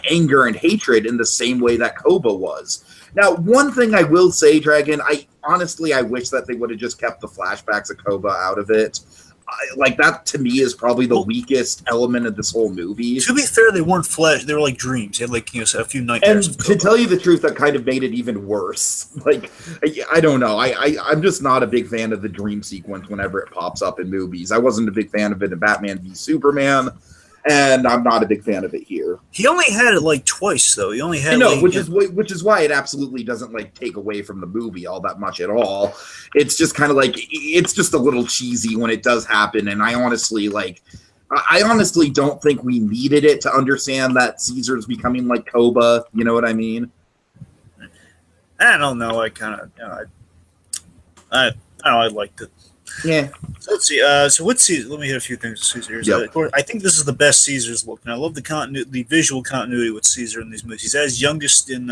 anger and hatred in the same way that Koba was. Now, one thing I will say, Dragon, I wish that they would have just kept the flashbacks of Koba out of it. Like, that to me is probably the weakest element of this whole movie. To be fair, they weren't flash; they were like dreams. They had like a few nightmares. And to tell you the truth, that kind of made it even worse. Like, I don't know. I'm just not a big fan of the dream sequence whenever it pops up in movies. I wasn't a big fan of it in Batman v Superman. And I'm not a big fan of it here. He only had it like twice, though. He only had. I know, which is why it absolutely doesn't like take away from the movie all that much at all. It's just kind of like it's just a little cheesy when it does happen, and I honestly I honestly don't think we needed it to understand that Caesar's becoming like Koba. You know what I mean? I don't know. I kind of, I don't know. I liked it. Yeah. So let's see. So what's Caesar? Let me hit a few things with Caesar. Yep. Of course, I think this is the best Caesar's look, and I love the visual continuity with Caesar in these movies. He's at his youngest in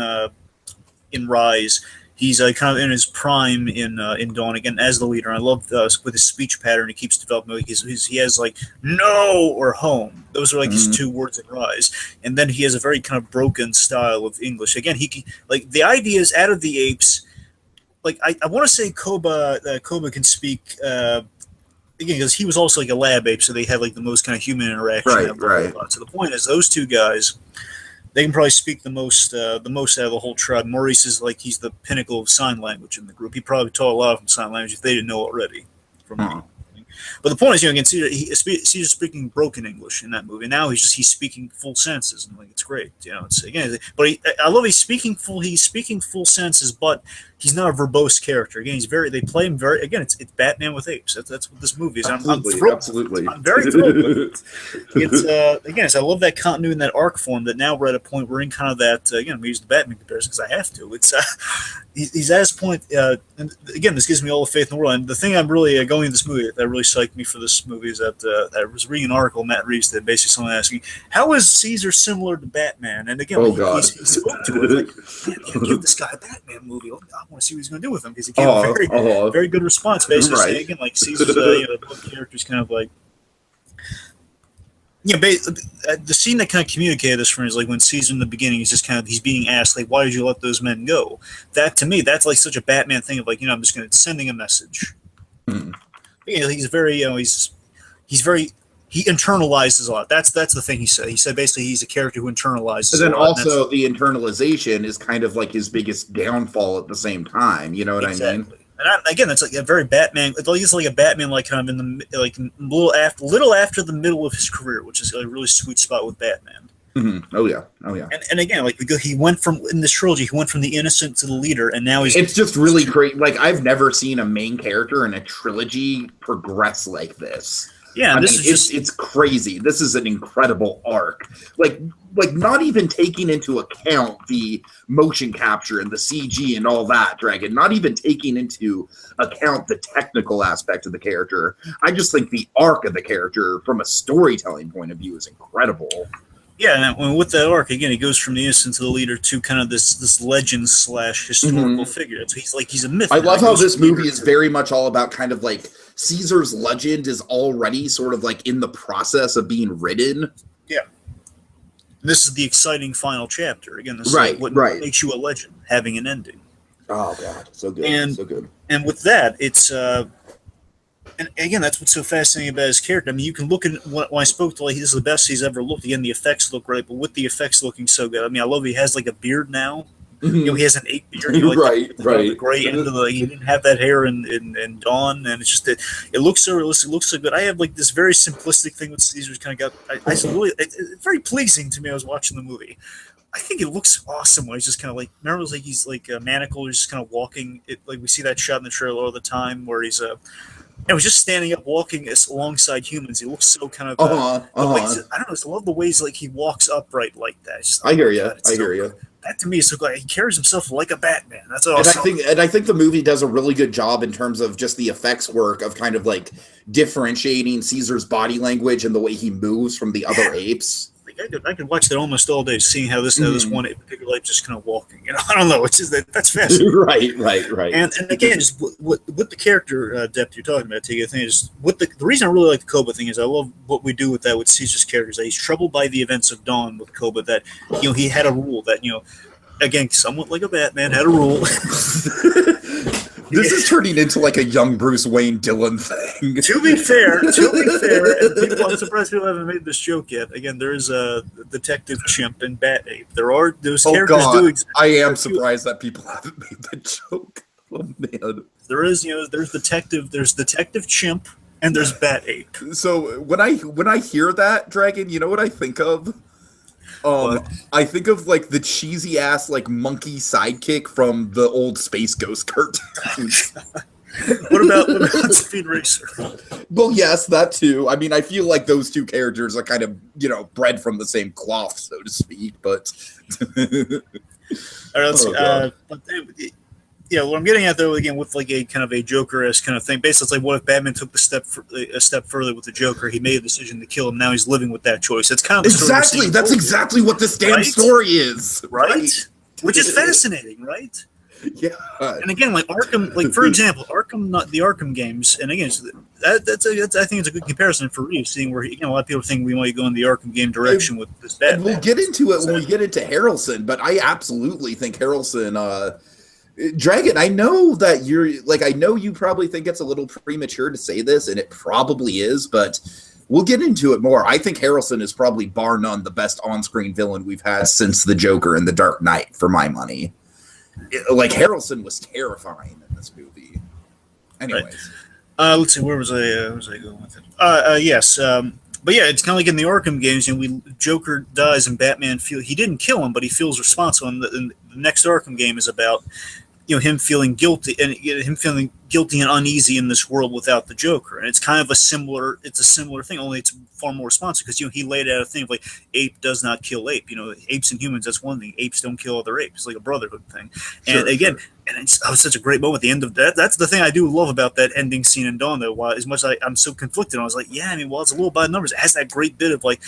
Rise. He's kind of in his prime in Dawn again as the leader. And I love with his speech pattern. He keeps developing. He has like no or home. Those are like his two words in Rise. And then he has a very kind of broken style of English. Again, he can, like the ideas out of the Apes. Like I want to say Koba can speak again because he was also like a lab ape, so they had like the most kind of human interaction. Right. So the point is, those two guys, they can probably speak the most out of the whole tribe. Maurice is like he's the pinnacle of sign language in the group. He probably taught a lot of them sign language if they didn't know already. But the point is, again, Caesar's speaking broken English in that movie. Now he's speaking full senses, and like it's great. It's again, but I love he's speaking full senses, but he's not a verbose character. Again, they play him very. Again, it's Batman with apes. That's what this movie is. I'm thrilled. Absolutely. I'm very thrilled with it. It's again, I love that continuity in that arc form. That now we're at a point we're in kind of that. Again, we use the Batman comparison because I have to. It's he's at his point. And again, this gives me all the faith in the world. And the thing I'm really going into this movie that really psyched me for this movie is that I was reading an article, Matt Reeves, that basically someone asking, "How is Caesar similar to Batman?" And again, he spoke to it like, "Give this guy a Batman movie. I want to see what he's going to do with him," because he gave a very good response. Basically, saying, again, like Caesar's the character's kind of like. Yeah, the scene that kind of communicated this for me is like when Caesar in the beginning is just kind of he's being asked like, "Why did you let those men go?" That to me, that's like such a Batman thing of like I'm just going to sending a message. He's very he internalizes a lot. That's the thing he said. He said basically he's a character who internalizes. And then also the internalization is kind of like his biggest downfall at the same time. You know what I mean? And again, that's like a very Batman. It's like a Batman, like kind of in the like little after the middle of his career, which is a really sweet spot with Batman. Oh yeah. And again, like he went from in this trilogy, he went from the innocent to the leader, and now he's. It's just really great. Like I've never seen a main character in a trilogy progress like this. Yeah, it's crazy. This is an incredible arc. Like not even taking into account the motion capture and the CG and all that, Dragon. Not even taking into account the technical aspect of the character. I just think the arc of the character, from a storytelling point of view, is incredible. Yeah, and with that arc, again, he goes from the innocent to the leader to kind of this legend / historical figure. So he's a myth. I love how this movie is very much all about kind of like Caesar's legend is already sort of like in the process of being written. Yeah. This is the exciting final chapter. Again, this is what makes you a legend, having an ending. Oh God, so good, so good. And with that, it's and again, that's what's so fascinating about his character. I mean, you can look at when I spoke to, like, this is the best he's ever looked. Again, the effects look great, but with the effects looking so good, I mean, I love he has like a beard now. He has an ape beard. Right. The gray end of the. He didn't have that hair in Dawn, and it's just that it looks so realistic. It looks so good. I have like this very simplistic thing with Caesar's kind of got. It's very pleasing to me. I was watching the movie. I think it looks awesome when he's just kind of like. Remember, it was like he's like a manacle. He's just kind of walking. Like we see that shot in the trailer all the time, where he's and was just standing up, walking alongside humans. He looks so kind of. I don't know. I love the ways like he walks upright like that. Just, I hear you. I hear you. That to me is so good. He carries himself like a Batman. That's awesome. And I think the movie does a really good job in terms of just the effects work of kind of like differentiating Caesar's body language and the way he moves from the other apes. Like I could watch that almost all day, seeing how this one ape particular ape just kind of walking. I don't know. It's just that's fascinating. right. And again, just with the character depth you're talking about, Tiki, I think is the reason I really like the Koba thing is I love what we do with that with Caesar's characters. That he's troubled by the events of Dawn with Koba. That he had a rule that again, somewhat like a Batman had a rule. This is turning into like a young Bruce Wayne Dylan thing. To be fair, and people, I'm surprised people haven't made this joke yet. Again, there is a Detective Chimp and Bat Ape. There are those characters do exist. I am surprised that people haven't made that joke. Oh man. There's Detective Chimp and there's Bat Ape. So when I hear that, Dragon, you know what I think of? I think of like the cheesy ass like monkey sidekick from the old Space Ghost cartoons. what about Speed Racer? Well, yes, that too. I mean, I feel like those two characters are kind of, bred from the same cloth, so to speak. But all right, let's see. What I'm getting at though, again, with like a kind of a Joker-esque kind of thing, basically, it's like what if Batman took a step further with the Joker? He made a decision to kill him. Now he's living with that choice. It's kind of exactly. That's exactly what this damn story is, right? Which is fascinating, right? Yeah. And again, like Arkham, like for example, the Arkham games, and again, I think it's a good comparison for Reeves, seeing where a lot of people think we might go in the Arkham game direction with this Batman. And we'll get into it when we get into Harrelson, but I absolutely think Harrelson. Dragon, I know that I know you probably think it's a little premature to say this, and it probably is, but we'll get into it more. I think Harrelson is probably, bar none, the best on-screen villain we've had since the Joker in The Dark Knight, for my money. Harrelson was terrifying in this movie. Anyways. Right. Let's see, where was I going with it? Yes. But yeah, it's kind of like in the Arkham games, Joker dies and Batman he didn't kill him, but he feels responsible. And the next Arkham game is about him feeling guilty and uneasy in this world without the Joker. And it's kind of a similar thing, only it's far more responsive because he laid out a thing of like ape does not kill ape. Apes and humans, that's one thing. Apes don't kill other apes. It's like a brotherhood thing. And again, and it's such a great moment at the end of that. That's the thing I do love about that ending scene in Dawn, though. As much as I'm so conflicted, I was like, yeah, it's a little by numbers. It has that great bit of like,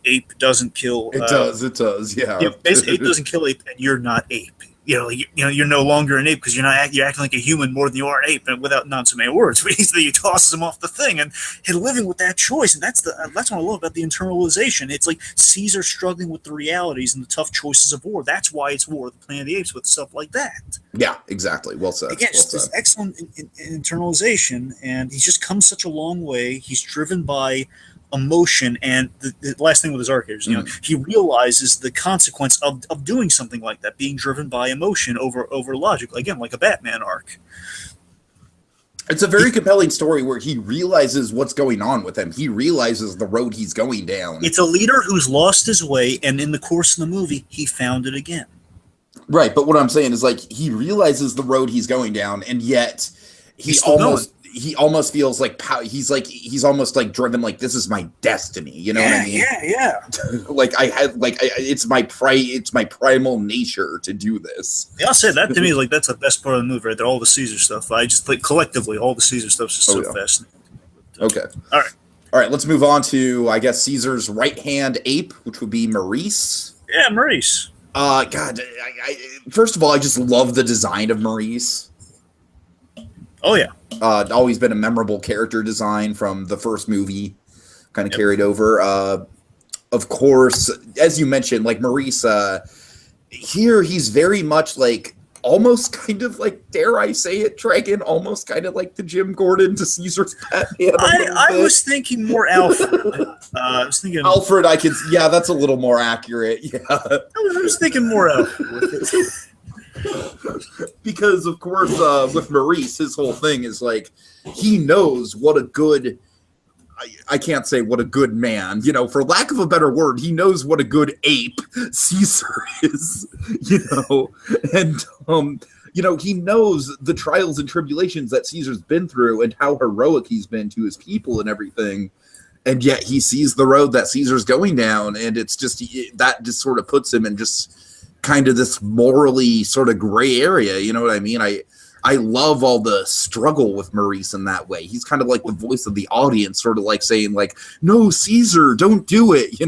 ape doesn't kill. It does, yeah. Basically, ape doesn't kill ape, and you're not ape. You're no longer an ape because you're acting like a human more than you are an ape, and without not so many words. But he tosses him off the thing, and he's living with that choice, and that's what I love about the internalization. It's like Caesar struggling with the realities and the tough choices of war. That's why it's War of the Planet of the Apes with stuff like that. Yeah, exactly. Well said. Again, this excellent internalization, and he's just come such a long way. He's driven by emotion, and the last thing with his arc is, he realizes the consequence of doing something like that, being driven by emotion over logic, again, like a Batman arc. It's a very compelling story where he realizes what's going on with him. He realizes the road he's going down. It's a leader who's lost his way, and in the course of the movie, he found it again. Right, but what I'm saying is, he realizes the road he's going down, and yet he almost feels like he's almost driven, this is my destiny. You know what I mean? Yeah. It's my primal nature to do this. Yeah, I'll say that to me is that's the best part of the movie right there. All the Caesar stuff. I just collectively all the Caesar stuff is just so fascinating. Okay. All right. Let's move on to Caesar's right hand ape, which would be Maurice. Yeah, Maurice. God, first of all, I just love the design of Maurice. Oh yeah. Always been a memorable character design from the first movie, kind of carried over. Of course, as you mentioned, Maurice, here he's very much almost kind of dare I say it, Dragon, almost kind of like the Jim Gordon to Caesar's Batman. I was thinking more Alfred. Alfred, that's a little more accurate. Yeah. I was thinking more Alfred with it. Because of course, with Maurice, his whole thing is he knows what a good, I can't say what a good man, for lack of a better word, he knows what a good ape Caesar is, and he knows the trials and tribulations that Caesar's been through and how heroic he's been to his people and everything. And yet he sees the road that Caesar's going down, and it's just that just sort of puts him in just kind of this morally sort of gray area, you know what I mean? I love all the struggle with Maurice in that way. He's kind of like the voice of the audience, sort of saying no, Caesar, don't do it,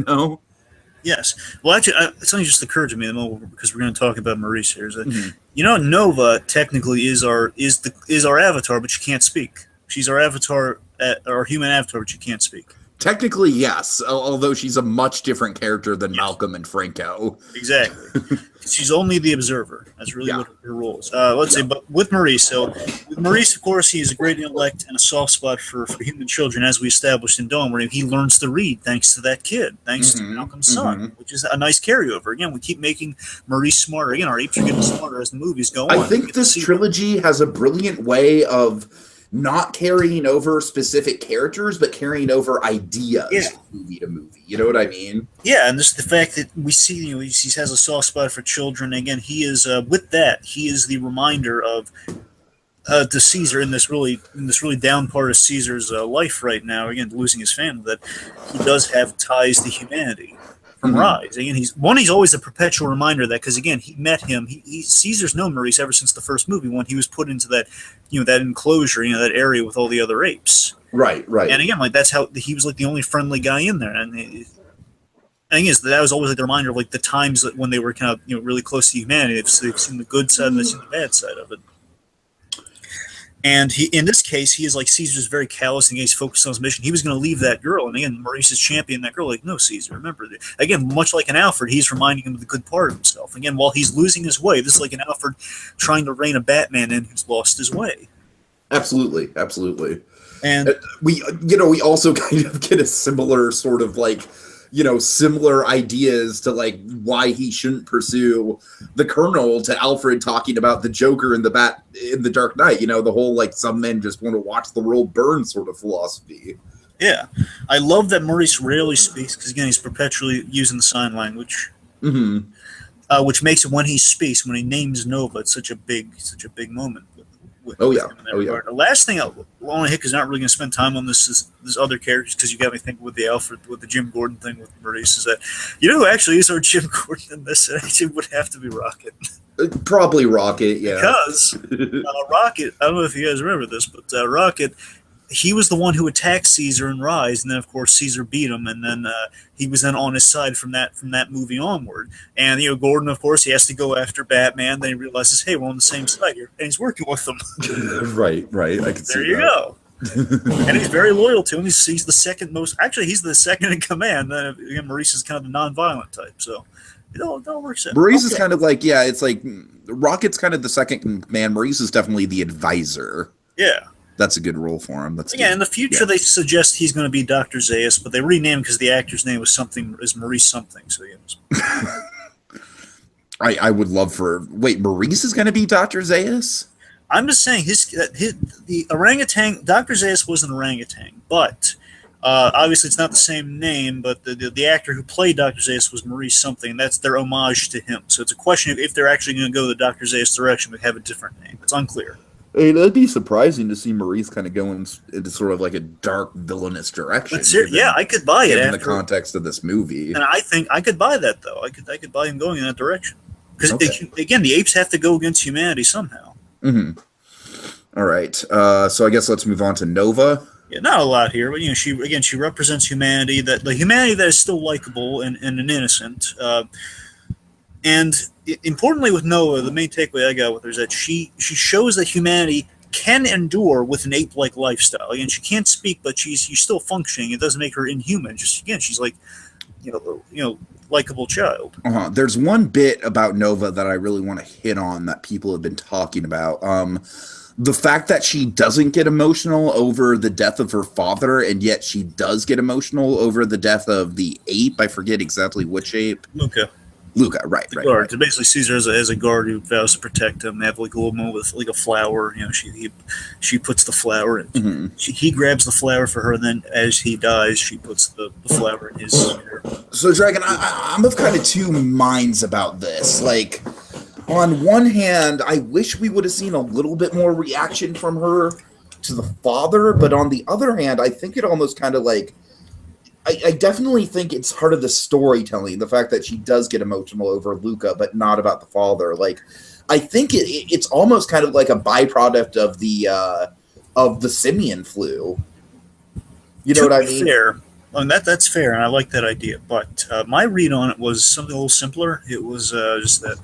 Yes. Well, actually, something just occurred to me in the moment because we're going to talk about Maurice here. Is that, Nova technically is our avatar, but she can't speak. She's our avatar, our human avatar, but she can't speak. Technically, yes, although she's a much different character than Malcolm and Franco. Exactly. She's only the observer. That's really what her role is. Let's say, but with Maurice, of course, he has a great intellect and a soft spot for human children, as we established in Dawn, where he learns to read thanks to that kid, thanks to Malcolm's son, which is a nice carryover. Again, we keep making Maurice smarter. Again, our apes are getting smarter as the movies go on. I think this trilogy has a brilliant way of not carrying over specific characters, but carrying over ideas from movie to movie. You know what I mean? Yeah, and just the fact that we see, he has a soft spot for children. Again, he is, with that, he is the reminder of to Caesar in this really down part of Caesar's life right now. Again, losing his family, that he does have ties to humanity from Rise. Again, he's always a perpetual reminder of that, because again, he met him. Caesar's known Maurice ever since the first movie, when he was put into that that enclosure, that area with all the other apes. Right. And again, like, that's how he was like the only friendly guy in there, and I guess that was always like the reminder of like the times that when they were kind of really close to humanity. They've seen the good side and they've seen the bad side of it. And in this case, he is like, Caesar's very callous and he's focused on his mission. He was going to leave that girl, and again, Maurice is championing that girl. Like, no, Caesar, remember. Again, much like an Alfred, he's reminding him of the good part of himself. Again, while he's losing his way, this is like an Alfred trying to rein a Batman in who's lost his way. Absolutely. And we also kind of get a similar sort of like, similar ideas to like why he shouldn't pursue the Colonel to Alfred talking about the Joker in the Dark Knight. The whole like some men just want to watch the world burn sort of philosophy. Yeah, I love that Maurice rarely speaks, because again, he's perpetually using the sign language, which makes it, when he speaks, when he names Nova, it's such a big moment. The last thing I want to hit, because I'm not really going to spend time on this other characters, because you got me thinking with the Jim Gordon thing with Maurice, is that who actually is our Jim Gordon in this? It actually would have to be Rocket. Probably Rocket, yeah. Because Rocket, I don't know if you guys remember this, but Rocket, he was the one who attacked Caesar in Rise, and then of course Caesar beat him, and then he was then on his side from that movie onward. And Gordon, of course, he has to go after Batman. Then he realizes, hey, we're on the same side here, and he's working with them. Right. I can see there you go. And he's very loyal to him. He's the second most. Actually, he's the second in command. Again, Maurice is kind of the non-violent type, so it all works out. Maurice is kind of like, it's like Rocket's kind of the second in command. Maurice is definitely the advisor. Yeah. That's a good role for him. In the future, they suggest he's going to be Dr. Zaius, but they renamed him because the actor's name was Maurice something. So I would love Maurice is going to be Dr. Zaius? I'm just saying the orangutan. Dr. Zaius was an orangutan, but obviously it's not the same name. But the actor who played Dr. Zaius was Maurice something. That's their homage to him. So it's a question of if they're actually going to go the Dr. Zaius direction, but have a different name. It's unclear. That'd be surprising to see Maurice kind of going into sort of like a dark, villainous direction. I could buy it in the context of this movie. And I think I could buy that, though. I could buy him going in that direction. Because, again, the apes have to go against humanity somehow. All right. So I guess let's move on to Nova. Yeah, not a lot here, but she represents humanity, the humanity that is still likable and innocent. And importantly with Nova, the main takeaway I got with her is that she shows that humanity can endure with an ape-like lifestyle. Again, she can't speak, but she's still functioning. It doesn't make her inhuman. She's like, likable child. There's one bit about Nova that I really want to hit on that people have been talking about. The fact that she doesn't get emotional over the death of her father, and yet she does get emotional over the death of the ape. I forget exactly which ape. Luca, right. Guard. So basically, Caesar has a guard who vows to protect him. They have like a little moment with like a flower. She puts the flower in. He grabs the flower for her, and then as he dies, she puts the flower in his ear. So, Dragon, I'm of kind of two minds about this. Like, on one hand, I wish we would have seen a little bit more reaction from her to the father, but on the other hand, I think it almost kind of like, I definitely think it's part of the storytelling, the fact that she does get emotional over Luca, but not about the father. Like, I think it's almost kind of like a byproduct of the simian flu. You know what I mean? Fair. That's fair, and I like that idea. But my read on it was something a little simpler. It was just that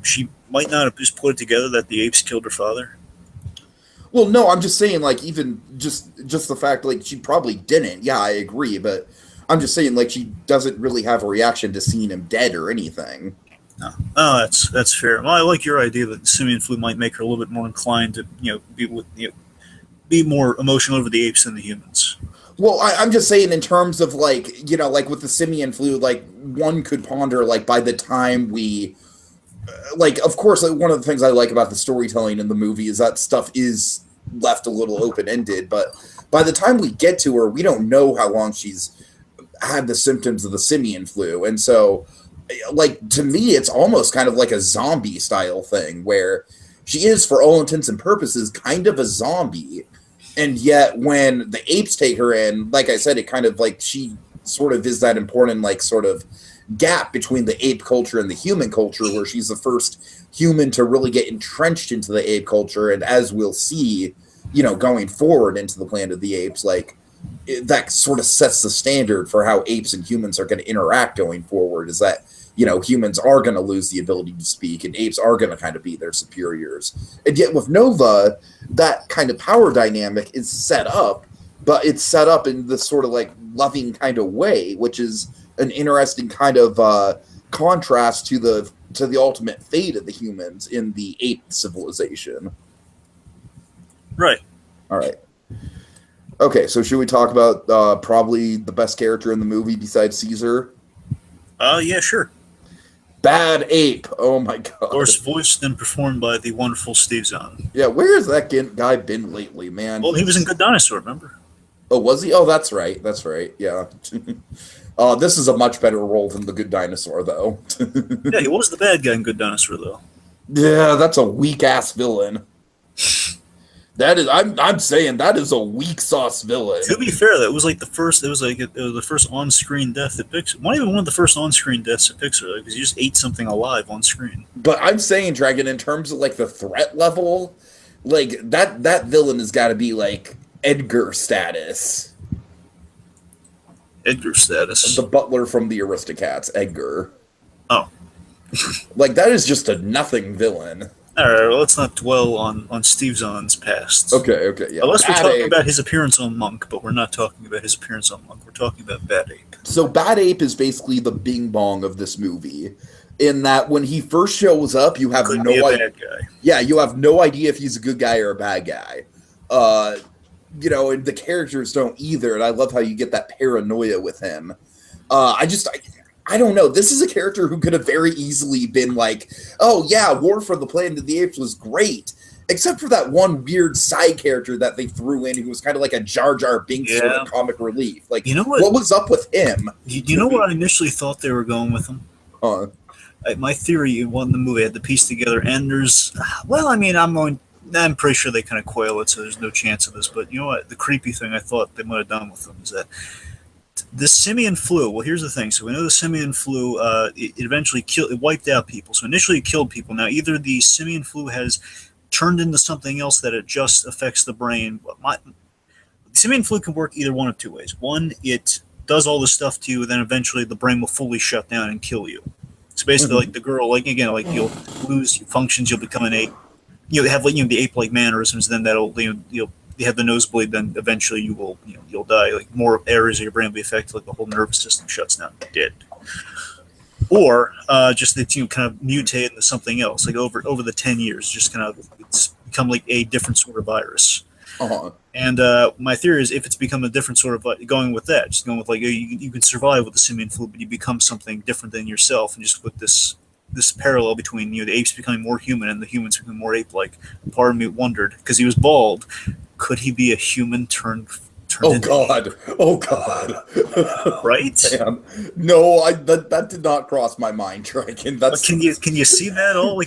she might not have just put it together that the apes killed her father. Well, no, I'm just saying, like, even just the fact, like, she probably didn't. Yeah, I agree, but I'm just saying, like, she doesn't really have a reaction to seeing him dead or anything. No, that's fair. Well, I like your idea that the simian flu might make her a little bit more inclined to, be more emotional over the apes than the humans. Well, I'm just saying in terms of, like, like with the simian flu, like, one could ponder, like, by the time we... Like, of course, one of the things I like about the storytelling in the movie is that stuff is left a little open-ended, but by the time we get to her, we don't know how long she's had the symptoms of the simian flu. And so, like, to me, it's almost kind of like a zombie-style thing where she is, for all intents and purposes, kind of a zombie. And yet when the apes take her in, like I said, it kind of like she sort of is that important like sort of gap between the ape culture and the human culture, where she's the first human to really get entrenched into the ape culture. And as we'll see, going forward into the Planet of the Apes, like that sort of sets the standard for how apes and humans are going to interact going forward, is that humans are going to lose the ability to speak and apes are going to kind of be their superiors. And yet with Nova, that kind of power dynamic is set up, but it's set up in this sort of like loving kind of way, which is an interesting kind of contrast to the ultimate fate of the humans in the ape civilization. Right. All right. Okay, so should we talk about probably the best character in the movie besides Caesar? Yeah, sure. Bad Ape. Oh my god. Of course, voiced and performed by the wonderful Steve Zahn. Yeah, where has that guy been lately, man? Well, he was in Good Dinosaur, remember? Oh, was he? Oh, that's right. That's right. Yeah. This is a much better role than the Good Dinosaur, though. Yeah, he was the bad guy in Good Dinosaur, though. Yeah, that's a weak ass villain. That is, I'm saying that is a weak sauce villain. To be fair, that was like the first. It was the first on-screen death at Pixar. Not even one of the first on-screen deaths at Pixar, because you just ate something alive on screen. But I'm saying, Dragon, in terms of like the threat level, like that villain has got to be like Edgar status. Edgar status. The butler from the Aristocats, Edgar. Oh. Like, that is just a nothing villain. All right, well, let's not dwell on Steve Zahn's past. Okay, yeah. Unless we're talking about his appearance on Monk, but we're not talking about his appearance on Monk. We're talking about Bad Ape. So Bad Ape is basically the bing bong of this movie, in that when he first shows up, you have no idea. Yeah, you have no idea if he's a good guy or a bad guy. And the characters don't either, and I love how you get that paranoia with him. I don't know. This is a character who could have very easily been like, oh yeah, War for the Planet of the Apes was great, except for that one weird side character that they threw in who was kind of like a Jar Jar Binks sort of comic relief. Like, what was up with him? Do you know what I initially thought they were going with him? My theory on the movie, I had to piece together, and there's, I'm pretty sure they kind of coil it, so there's no chance of this, but you know what? The creepy thing I thought they might have done with them is that the simian flu. Well, here's the thing. So we know the simian flu. It eventually wiped out people. So initially it killed people. Now either the simian flu has turned into something else that it just affects the brain. The simian flu can work either one of two ways. One, it does all this stuff to you, then eventually the brain will fully shut down and kill you. So basically, like the girl, you'll lose your functions. You'll become an ape. You have the ape-like mannerisms. Then you'll have the nosebleed, then eventually you'll die. Like more areas of your brain will be affected, like the whole nervous system shuts down, dead. Or just that kind of mutate into something else. Like over the 10 years, just kind of it's become like a different sort of virus. Uh-huh. And my theory is if it's become a different sort of going with like you can survive with the simian flu, but you become something different than yourself, and just with this parallel between the apes becoming more human and the humans becoming more ape-like. Part of me wondered, because he was bald, could he be a human turned Oh God! Oh God! Right? Man. No, that did not cross my mind, Dragon. Can you see that at all?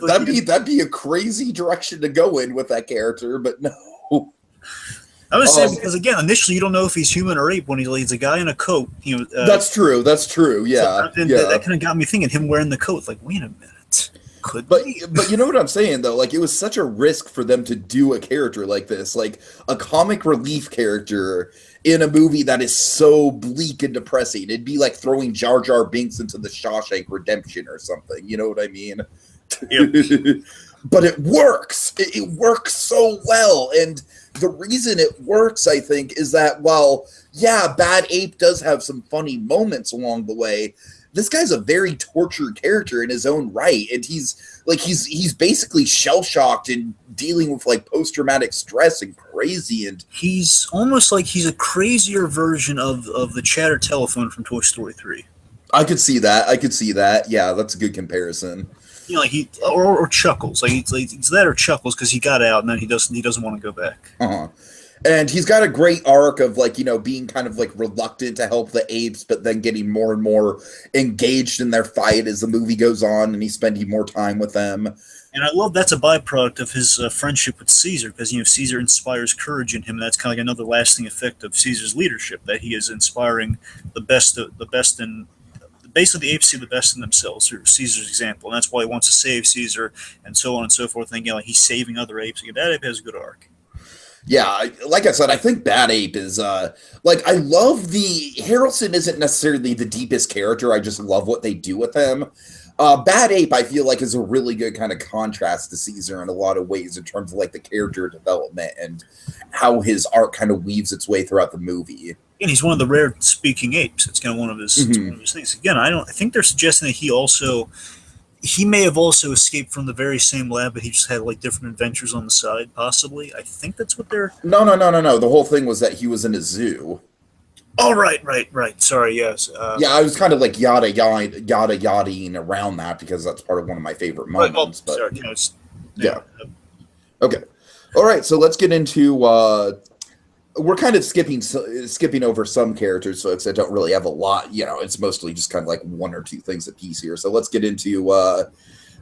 That'd be a crazy direction to go in with that character, but no. I was saying because again, initially you don't know if he's human or ape when he's a guy in a coat. That's true. Yeah, that kind of got me thinking. Him wearing the coat, like, wait a minute. But you know what I'm saying though, like it was such a risk for them to do a character like this, like a comic relief character in a movie that is so bleak and depressing. It'd be like throwing Jar Jar Binks into the Shawshank Redemption or something. You know what I mean? Yep. But it works. It works so well, and the reason it works, I think, is that while Bad Ape does have some funny moments along the way, this guy's a very tortured character in his own right, and he's basically shell-shocked and dealing with like post-traumatic stress and crazy, and he's almost like he's a crazier version of the chatter telephone from Toy Story 3. I could see that. Yeah, that's a good comparison. Or Chuckles, like it's that or Chuckles, because he got out and then he doesn't want to go back. Uh-huh. And he's got a great arc of like, being kind of like reluctant to help the apes, but then getting more and more engaged in their fight as the movie goes on, and he's spending more time with them. And I love that's a byproduct of his friendship with Caesar, because Caesar inspires courage in him. And that's kind of like another lasting effect of Caesar's leadership, that he is inspiring the best in basically the apes see the best in themselves through Caesar's example, and that's why he wants to save Caesar and so on and so forth. And like he's saving other apes. That ape has a good arc. Yeah, like I said, I think Bad Ape is like I love the Harrelson isn't necessarily the deepest character. I just love what they do with him. Bad Ape, I feel like, is a really good kind of contrast to Caesar in a lot of ways in terms of like the character development and how his arc kind of weaves its way throughout the movie. And he's one of the rare speaking apes. It's kind of one of his things. Again, I think they're suggesting that he may have also escaped from the very same lab, but he just had like different adventures on the side, possibly. I think that's what they're. No. The whole thing was that he was in a zoo. Oh, right. Sorry, yes. Yeah, I was kind of like yada-yadaing around that because that's part of one of my favorite moments. But sorry, yeah. Okay. All right, so let's get into. We're kind of skipping over some characters, folks. I don't really have a lot. It's mostly just kind of like one or two things a piece here. So let's get into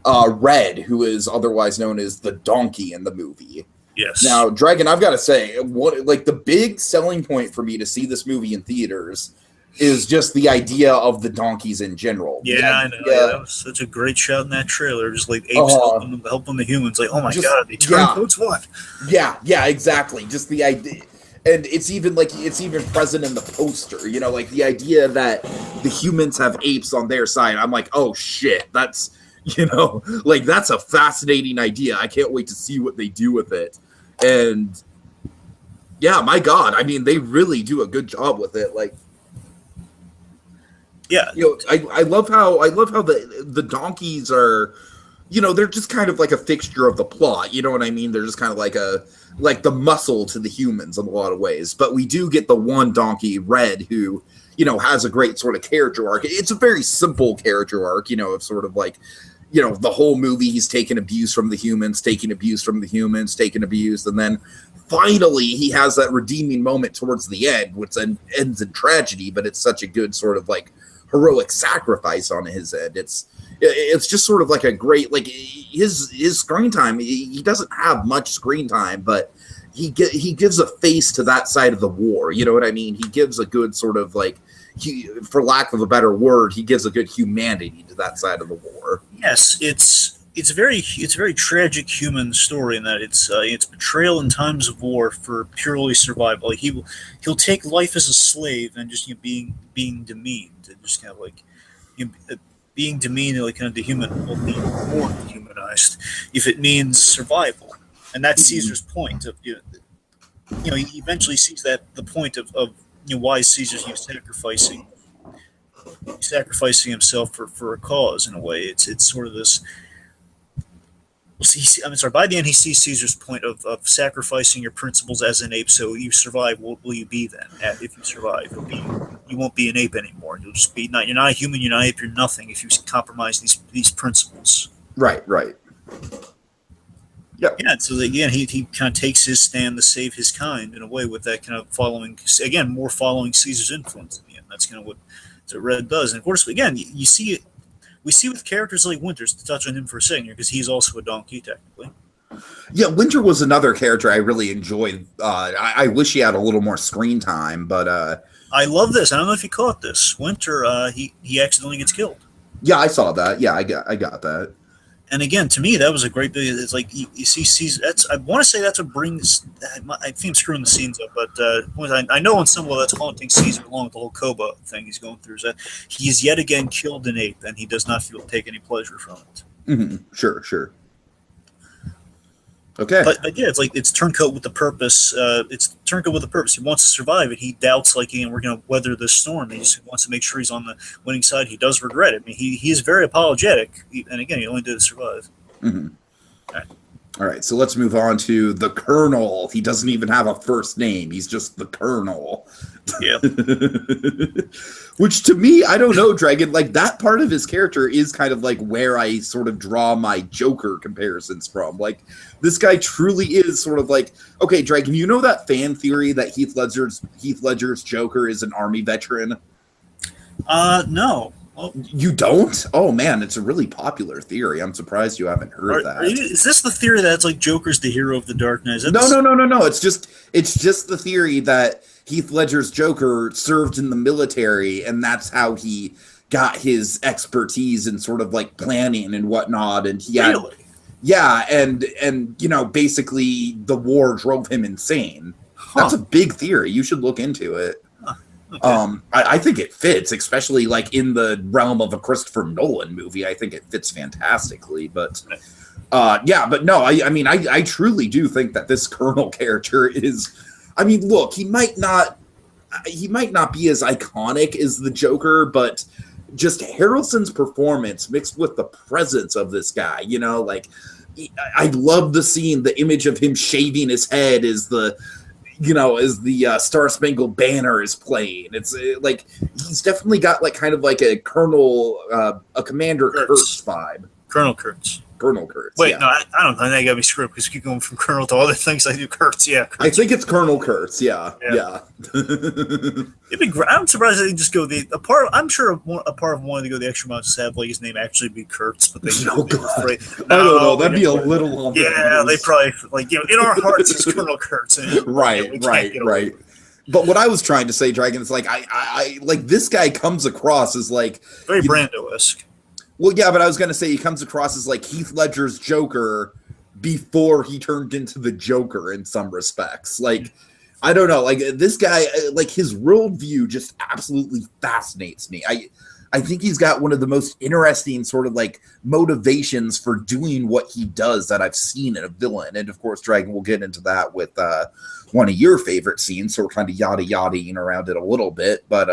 Red, who is otherwise known as the donkey in the movie. Yes. Now, Dragon, I've got to say, the big selling point for me to see this movie in theaters is just the idea of the donkeys in general. Yeah, I know. Yeah, that was such a great shot in that trailer. Just like apes helping the humans. Like, oh my god, they turncoats what? Yeah, exactly. Just the idea. And it's even present in the poster, like the idea that the humans have apes on their side. I'm like, oh shit, that's, that's a fascinating idea. I can't wait to see what they do with it. And yeah, my God, I mean, they really do a good job with it. Like, yeah, I love how the donkeys are, they're just kind of like a fixture of the plot. You know what I mean? They're just kind of like the muscle to the humans in a lot of ways. But we do get the one donkey, Red, who, has a great sort of character arc. It's a very simple character arc, of sort of like, the whole movie he's taking abuse from the humans, taking abuse, and then finally he has that redeeming moment towards the end, which then ends in tragedy, but it's such a good sort of like heroic sacrifice on his end. It's just sort of like a great, like his screen time. He doesn't have much screen time, but he gives a face to that side of the war. You know what I mean? He gives a good sort of like, for lack of a better word, he gives a good humanity to that side of the war. Yes, it's a very tragic human story in that it's betrayal in times of war for purely survival. Like he'll take life as a slave and just being demeaned and just kind of like being demeaned and like kind of being more dehumanized if it means survival. And that's Caesar's point of he eventually sees that the point of why Caesar's sacrificing himself for a cause in a way. It's sort of this. By the end, he sees Caesar's point of sacrificing your principles as an ape, so you survive. What will you be then? If you survive, you won't be an ape anymore. You'll just be not. You're not a human. You're not an ape. You're nothing if you compromise these principles. Right. Yep. Yeah. So again, he kind of takes his stand to save his kind in a way with that kind of following Caesar's influence in the end. That's kind of what Red does, and of course, again, you see it. We see with characters like Winters, to touch on him for a second here, because he's also a donkey, technically. Yeah, Winter was another character I really enjoyed. I wish he had a little more screen time, but... I love this. I don't know if you caught this. Winter, he accidentally gets killed. Yeah, I saw that. Yeah, I got that. And again, to me, that was a great bit. It's like you see Caesar. I want to say that's what brings. I think I'm screwing the scenes up, but I know on some level that's haunting Caesar along with the whole Koba thing he's going through. Is that he is yet again killed an ape, and he does not take any pleasure from it. Mm-hmm. Sure. Okay. But yeah, it's turncoat with the purpose. It's turncoat with a purpose. He wants to survive it. He doubts we're going to weather this storm. He just wants to make sure he's on the winning side. He does regret it. I mean, he is very apologetic, and again, he only did it to survive. Mm-hmm. All right, so let's move on to the Colonel. He doesn't even have a first name. He's just the Colonel. Yeah. Which to me, I don't know, Dragon, like that part of his character is kind of like where I sort of draw my Joker comparisons from. Like this guy truly is sort of like, okay, Dragon, you know that fan theory that Heath Ledger's Joker is an army veteran? No. Well, you don't? Oh man, it's a really popular theory. I'm surprised you haven't heard that. Is this the theory that it's like Joker's the hero of the Dark Knight? No. It's just the theory that Heath Ledger's Joker served in the military, and that's how he got his expertise in sort of like planning and whatnot. And he had, really? Yeah, and you know, basically the war drove him insane. Huh. That's a big theory. You should look into it. Okay. I think it fits, especially like in the realm of a Christopher Nolan movie. I think it fits fantastically. But yeah, but no, I mean, I truly do think that this Colonel character is. I mean, look, he might not be as iconic as the Joker, but just Harrelson's performance mixed with the presence of this guy, you know, like I love the scene, the image of him shaving his head as the Star Spangled Banner is playing. It's like he's definitely got like kind of like a Commander Kurtz vibe. Colonel Kurtz. Wait, yeah. No, I don't think that got me screwed because keep going from Colonel to other things. I do Kurtz, yeah. Kurtz. I think it's Colonel Kurtz, yeah. It'd be great. I'm surprised they didn't just go I'm sure a part of wanting to go the extra mile just have like his name actually be Kurtz, but they I don't know. That'd be a little on yeah, they probably like in our hearts it's Colonel Kurtz. And, right. But what I was trying to say, Dragon, is like I like this guy comes across as like very Brando-esque. Well, yeah, but I was going to say he comes across as like Heath Ledger's Joker before he turned into the Joker in some respects. Like, I don't know, like this guy, like his worldview just absolutely fascinates me. I think he's got one of the most interesting sort of like motivations for doing what he does that I've seen in a villain. And of course, Dragon, we'll get into that with one of your favorite scenes. So we're kind of yada-yadaing around it a little bit, but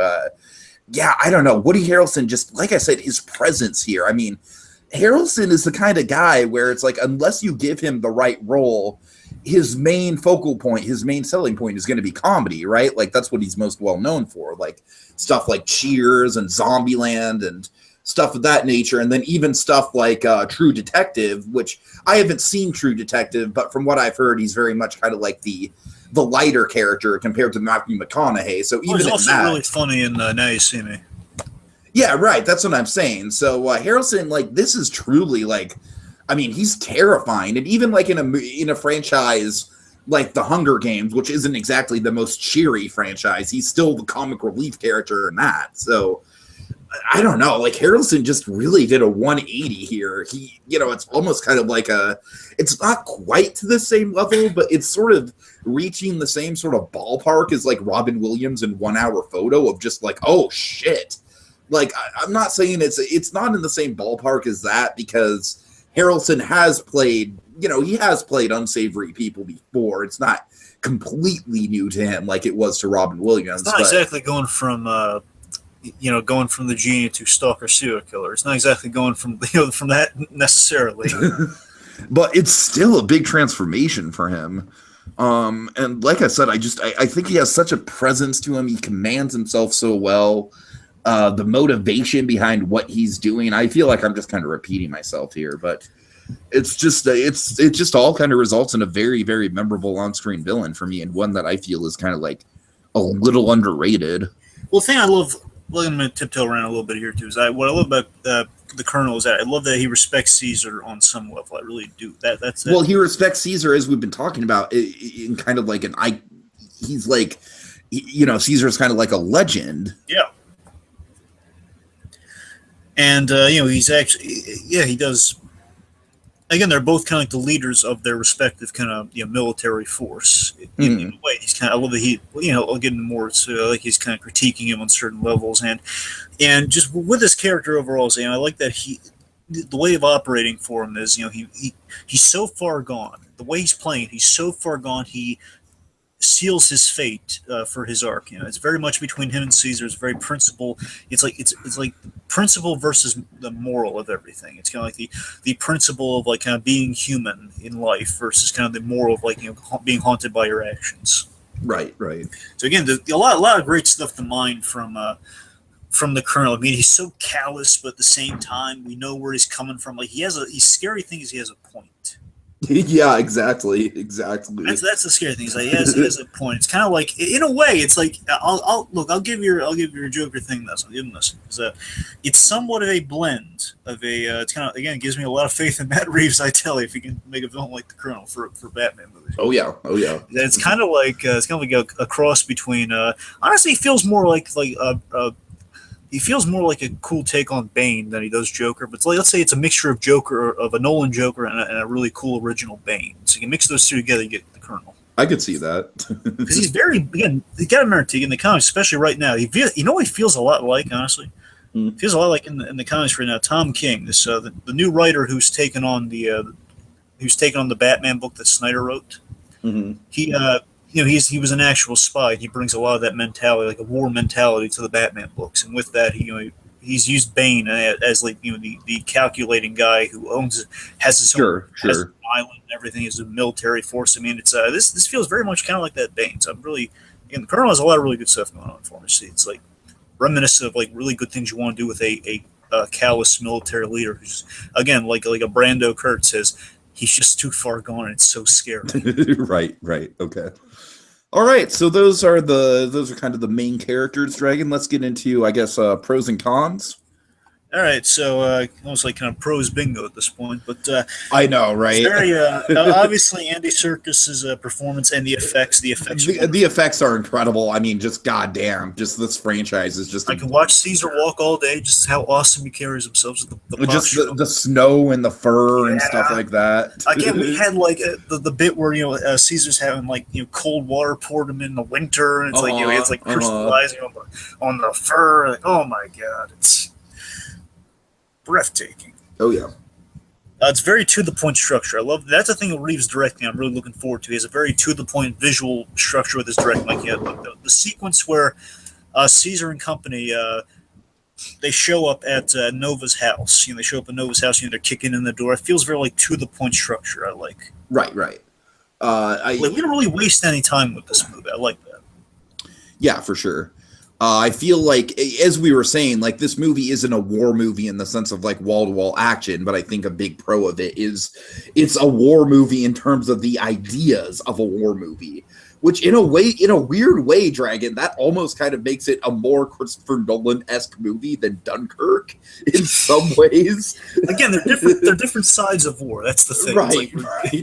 yeah, I don't know. Woody Harrelson, just like I said, his presence here. I mean, Harrelson is the kind of guy where it's like, unless you give him the right role, his main focal point, his main selling point is going to be comedy, right? Like that's what he's most well known for, like stuff like Cheers and Zombieland and stuff of that nature. And then even stuff like True Detective, which I haven't seen True Detective, but from what I've heard, he's very much kind of like the lighter character compared to Matthew McConaughey. So even he's also really funny in Now You See Me. Yeah, right. That's what I'm saying. So Harrelson, like, this is truly like, I mean, he's terrifying, and even like in a franchise like The Hunger Games, which isn't exactly the most cheery franchise, he's still the comic relief character in that. So I don't know, like Harrelson just really did a 180 here. He, you know, it's almost kind of like it's not quite to the same level, but it's sort of reaching the same sort of ballpark as like Robin Williams in 1 Hour Photo of just like, oh shit. Like, I'm not saying it's not in the same ballpark as that, because Harrelson has played, you know, he has played unsavory people before. It's not completely new to him like it was to Robin Williams. It's not exactly going from the genie to stalker serial killer. It's not exactly going from from that necessarily. But it's still a big transformation for him. And like I said, I think he has such a presence to him. He commands himself so well. The motivation behind what he's doing. I feel like I'm just kind of repeating myself here, but it's just it just all kind of results in a very, very memorable on-screen villain for me, and one that I feel is kind of like a little underrated. Well, the thing I love, well, I'm going to tiptoe around a little bit here too, is what I love about the Colonel is that I love that he respects Caesar on some level. I really do. That's it. Well, he respects Caesar, as we've been talking about, in kind of like he's like, you know, Caesar's kind of like a legend. Yeah. And, he's actually, he does. Again, they're both kind of like the leaders of their respective kind of military force. In a way, he's kind of, I love that I'll get into more. So like he's kind of critiquing him on certain levels, and just with his character overall, I like that the way of operating for him is, he's so far gone. The way he's playing it, he's so far gone. He seals his fate for his arc. It's very much between him and Caesar. It's very principle. It's like principle versus the moral of everything. It's kind of like the principle of like kind of being human in life versus kind of the moral of like being haunted by your actions. Right, right. So again, a lot of great stuff to mine from the Colonel. I mean, he's so callous, but at the same time, we know where he's coming from. Like the scary thing is he has a point. Yeah, exactly. That's the scary thing. Is like he has a point. It's kind of like, in a way, it's like I'll give your Joker thing this. I'll give him this. It's somewhat of a blend of a. It's kind of, again, it gives me a lot of faith in Matt Reeves. I tell you, if he can make a film like the Colonel for Batman movies. Oh yeah. It's kind of like a cross between. Honestly, he feels more like he feels more like a cool take on Bane than he does Joker. But let's say it's a mixture of a Nolan Joker and a really cool original Bane. So you can mix those two together, you get the Colonel. I could see that. Because he's very, again, you got to remember, in the comics, especially right now, he feels a lot like, honestly? He feels a lot like in the comics right now, Tom King, this the new writer who's taken on the Batman book that Snyder wrote. Mm-hmm. He was an actual spy. He brings a lot of that mentality, like a war mentality, to the Batman books, and with that, he's used Bane as like the calculating guy who has his own island and everything. Is a military force. I mean, it's this feels very much kind of like that Bane. So I'm really, the Colonel has a lot of really good stuff going on for me. It's like reminiscent of like really good things you want to do with a callous military leader who's, again, like a Brando Kurt says, he's just too far gone and it's so scary. Right. Okay. All right, so those are kind of the main characters, Dragon. Let's get into, I guess, pros and cons. All right, so almost like kind of pros bingo at this point, but I know, right? Very obviously Andy Serkis's performance and the effects. The effects are incredible. I mean, just goddamn, just this franchise is just. I can watch Caesar walk all day. Just how awesome he carries himself. Just the snow and the fur and stuff like that. Again, we had like the bit where Caesar's having like cold water poured him in the winter, and it's like it's like crystallizing on the fur. Like, oh my god, it's breathtaking. Oh yeah. It's very to the point structure. I love that's the thing that Reeves directing. I'm really looking forward to. He has a very to the point visual structure with his directing. Like the sequence where Caesar and company they show up at Nova's house. They show up at Nova's house. They're kicking in the door. It feels very like to the point structure. I like. Right. We don't really waste any time with this movie. I like that. Yeah, for sure. I feel like, as we were saying, like this movie isn't a war movie in the sense of like wall-to-wall action, but I think a big pro of it is it's a war movie in terms of the ideas of a war movie, which in a weird way, Dragon, that almost kind of makes it a more Christopher Nolan-esque movie than Dunkirk in some ways. Again, they're different sides of war. That's the thing. Right.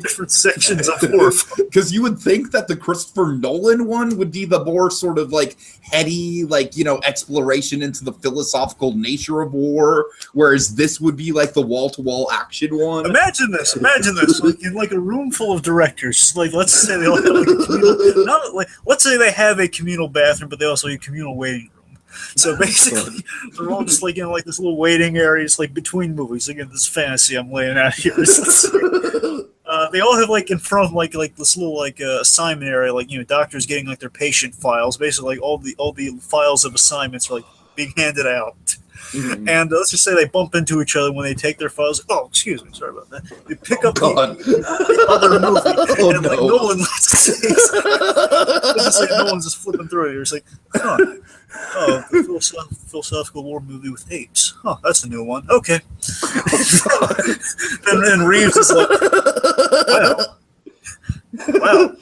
Different sections of war. Because you would think that the Christopher Nolan one would be the more sort of like heady, like, exploration into the philosophical nature of war, whereas this would be like the wall-to-wall action one. Imagine this, like in like a room full of directors. Like, let's say they all have like a communal, let's say they have a communal bathroom, but they also have a communal waiting room. So basically, they're all just like like this little waiting area. It's like between movies. Again, this fantasy I'm laying out here. They all have like in front of like this little like assignment area. Like doctors getting like their patient files. Basically, like all the files of assignments are like being handed out. Mm-hmm. And let's just say they bump into each other when they take their files. Oh, excuse me, sorry about that. They pick up the other movie, and like Nolan, let's say Nolan's just flipping through it. You're just like, the philosophical war movie with apes. Oh, that's a new one. Okay. and Reeves is like, wow.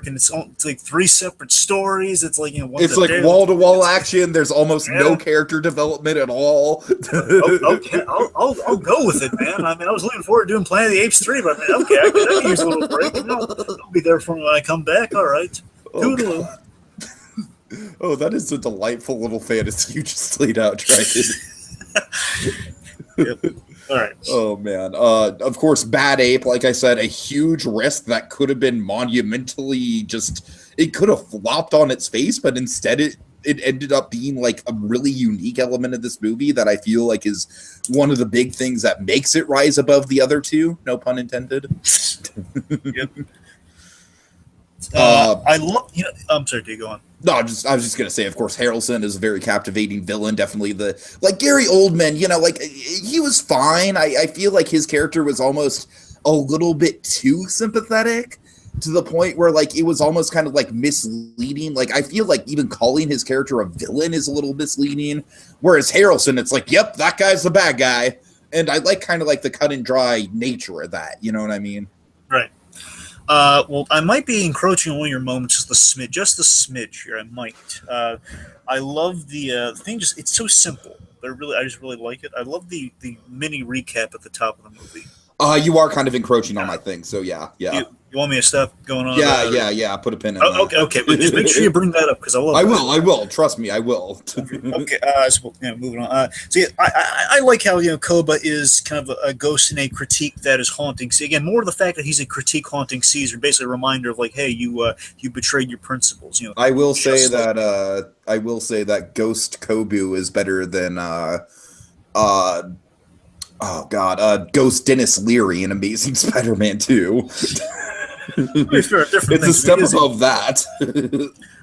And it's like three separate stories. It's like it's like wall-to-wall action. There's almost no character development at all. Okay, I'll go with it, man. I mean, I was looking forward to doing Planet of the Apes 3, but okay, I can use a little break. I'll be there for when I come back. All right. Toodaloo. Oh, that is a delightful little fantasy you just laid out, Dragon. Yep. All right. Oh, man. Of course, Bad Ape, like I said, a huge risk that could have been monumentally it could have flopped on its face, but instead it ended up being like a really unique element of this movie that I feel like is one of the big things that makes it rise above the other two. No pun intended. Yep. I love. I'm sorry. Do you go on? No, I was just gonna say, of course, Harrelson is a very captivating villain. Definitely like Gary Oldman. Like he was fine. I feel like his character was almost a little bit too sympathetic, to the point where like it was almost kind of like misleading. Like I feel like even calling his character a villain is a little misleading. Whereas Harrelson, it's like, yep, that guy's the bad guy, and I like kind of like the cut and dry nature of that. You know what I mean? Right. Well, I might be encroaching on one of your moments, just the smidge here. I might. I love the thing. It's so simple, but I just really like it. I love the mini recap at the top of the movie. You are kind of encroaching on my thing, so yeah. You want me to stop going on? Yeah. Put a pin in that. Okay. But just make sure you bring that up, because I love. I will. Trust me, I will. Okay. So, moving on. I like how Koba is kind of a ghost in a critique that is haunting. See, again, more of the fact that he's a critique haunting Caesar, basically a reminder of like, hey, you betrayed your principles. I will say that Ghost Kobu is better than Ghost Dennis Leary in Amazing Spider-Man 2. It's a step above that.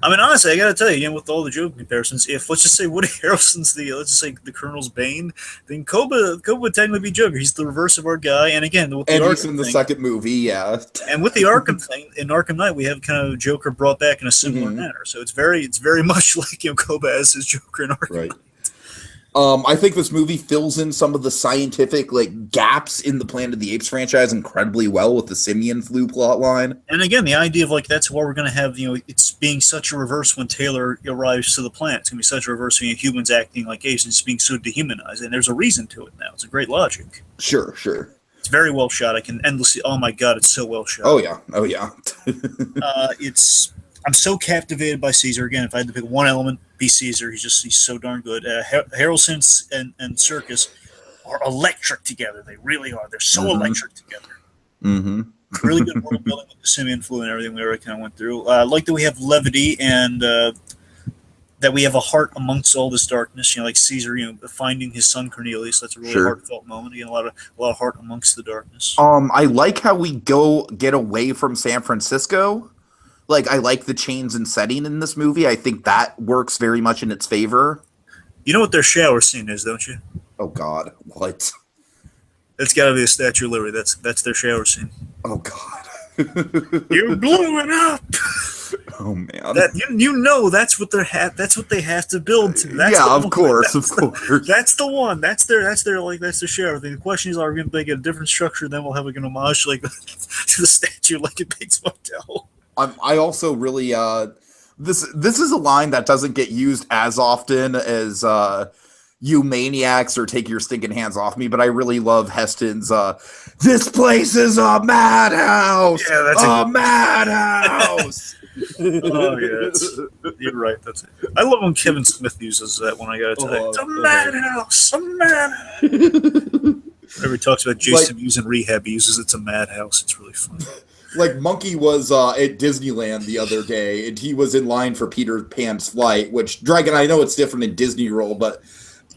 I mean, honestly, I gotta tell you, with all the joke comparisons, if let's just say Woody Harrelson's the Colonel's Bane, then Koba would technically be Joker. He's the reverse of our guy, and again, with the and Arkham he's in the second movie, yeah. And with the Arkham thing in Arkham Knight, we have kind of Joker brought back in a similar manner. So it's very much like Koba as his Joker in Arkham Knight. I think this movie fills in some of the scientific gaps in the Planet of the Apes franchise incredibly well with the simian flu plot line. And again, the idea of that's why we're going to have it's being such a reverse when Taylor arrives to the planet. It's going to be such a reverse when humans acting like apes and it's being so dehumanized. And there's a reason to it now. It's a great logic. Sure. It's very well shot. I can endlessly. Oh my god, it's so well shot. Oh yeah. I'm so captivated by Caesar. Again, if I had to pick one element, be Caesar. He's so darn good. Harrelson and Serkis are electric together. They really are. They're so electric together. Mm-hmm. Really good world building with the simian flu and everything we already kind of went through. I like that we have levity and that we have a heart amongst all this darkness. Like Caesar, finding his son Cornelius. That's a really heartfelt moment. Again, a lot of heart amongst the darkness. I like how we get away from San Francisco. I like the change in setting in this movie. I think that works very much in its favor. You know what their shower scene is, don't you? Oh, God. What? It's got to be a Statue of Liberty. That's their shower scene. Oh, God. You blew it up! Oh, man. That's what they have to build to. That's of course. That's the one. That's their shower thing. The question is, are we going to make a different structure? Then we'll have an homage to the statue like in Bates Motel. I also really this is a line that doesn't get used as often as you maniacs or take your stinking hands off me, but I really love Heston's this place is a madhouse. Yeah, that's a madhouse. Oh yeah, you're right. That's it. I love when Kevin Smith uses that one. I gotta tell you, it's a madhouse. A madhouse. Whenever he talks about Jason using rehab, he uses it's a madhouse. It's really funny. Monkey was at Disneyland the other day, and he was in line for Peter Pan's flight, which, Dragon, I know it's different in Disney World, but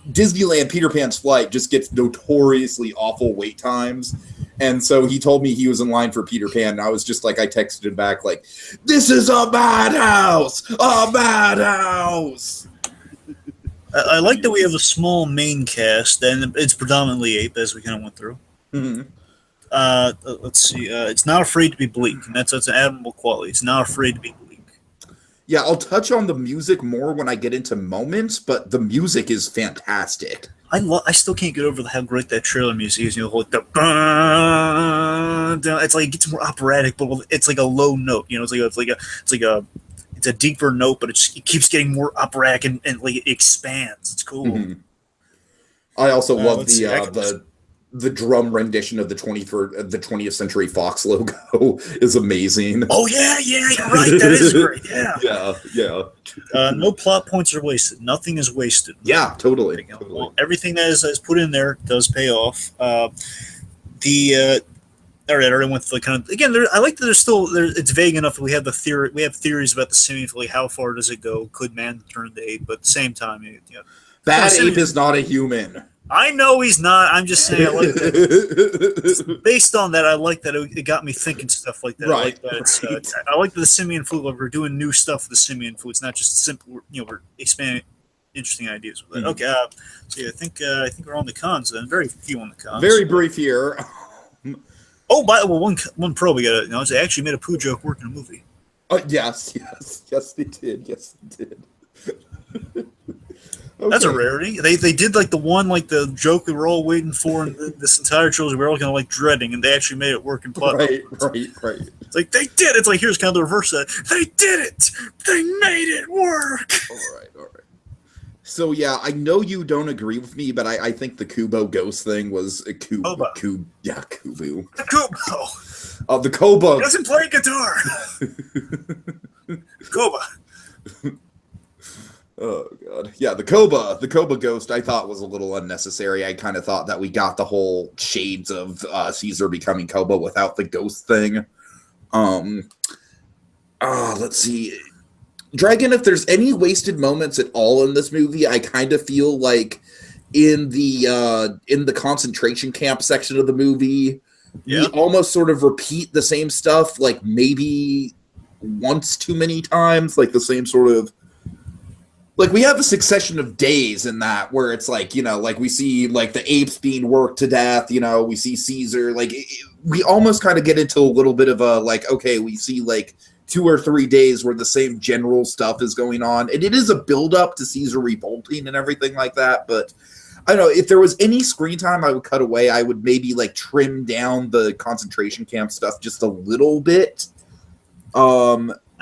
Disneyland Peter Pan's flight just gets notoriously awful wait times. And so he told me he was in line for Peter Pan, and I was just I texted him back, this is a madhouse! A madhouse! I like that we have a small main cast, and it's predominantly ape, as we kind of went through. Mm-hmm. Let's see. It's not afraid to be bleak, and that's an admirable quality. It's not afraid to be bleak. Yeah, I'll touch on the music more when I get into moments, but the music is fantastic. I still can't get over how great that trailer music is. The it's it gets more operatic, but it's a low note. It's a deeper note, but it keeps getting more operatic and it expands. It's cool. Mm-hmm. I also love the drum rendition of the 20th Century Fox logo is amazing. Oh yeah, you're right. That is great. Yeah. Yeah. No plot points are wasted. Nothing is wasted. Yeah, totally. Well, everything that is put in there does pay off. All right, I already went through kind of again. I like that it's vague enough that we have theories about the simian. How far does it go? Could man turn into ape? But at the same time, that ape is not a human. I know he's not. I'm just saying. I like that. Based on that, I like that it got me thinking stuff like that. Right, I like that. It's, I like the simian flute. Like we're doing new stuff with the simian flute. It's not just simple. We're expanding interesting ideas with it. Okay. So yeah, I think we're on the cons then. Very few on the cons. Very brief here. Oh, by the way, one pro we got to know is they actually made a poo joke work in a movie. Yes, they did. Yes, they did. Okay. That's a rarity. They did like the joke we were all waiting for in this entire trilogy. We were all kind of like dreading, and they actually made it work in plot. Right. It's like they did. It's like here's kind of the reverse of that. They did it. They made it work. All right. So yeah, I know you don't agree with me, but I think the Kubo ghost thing was a Kubo. Kubo. The Kubo. The Koba. He doesn't play guitar. Koba. Oh god, yeah, the Koba ghost I thought was a little unnecessary. I kind of thought that we got the whole shades of Caesar becoming Koba without the ghost thing. Let's see, Dragon. If there's any wasted moments at all in this movie, I kind of feel like in the concentration camp section of the movie, we almost sort of repeat the same stuff, like maybe once too many times, like the same sort of. Like, we have a succession of days in that where it's like, like we see, like, the apes being worked to death, we see Caesar. Like, we almost kind of get into a little bit of a, like, okay, we see, like, 2 or 3 days where the same general stuff is going on. And it is a build-up to Caesar revolting and everything like that. But, I don't know, if there was any screen time I would cut away, I would maybe, like, trim down the concentration camp stuff just a little bit.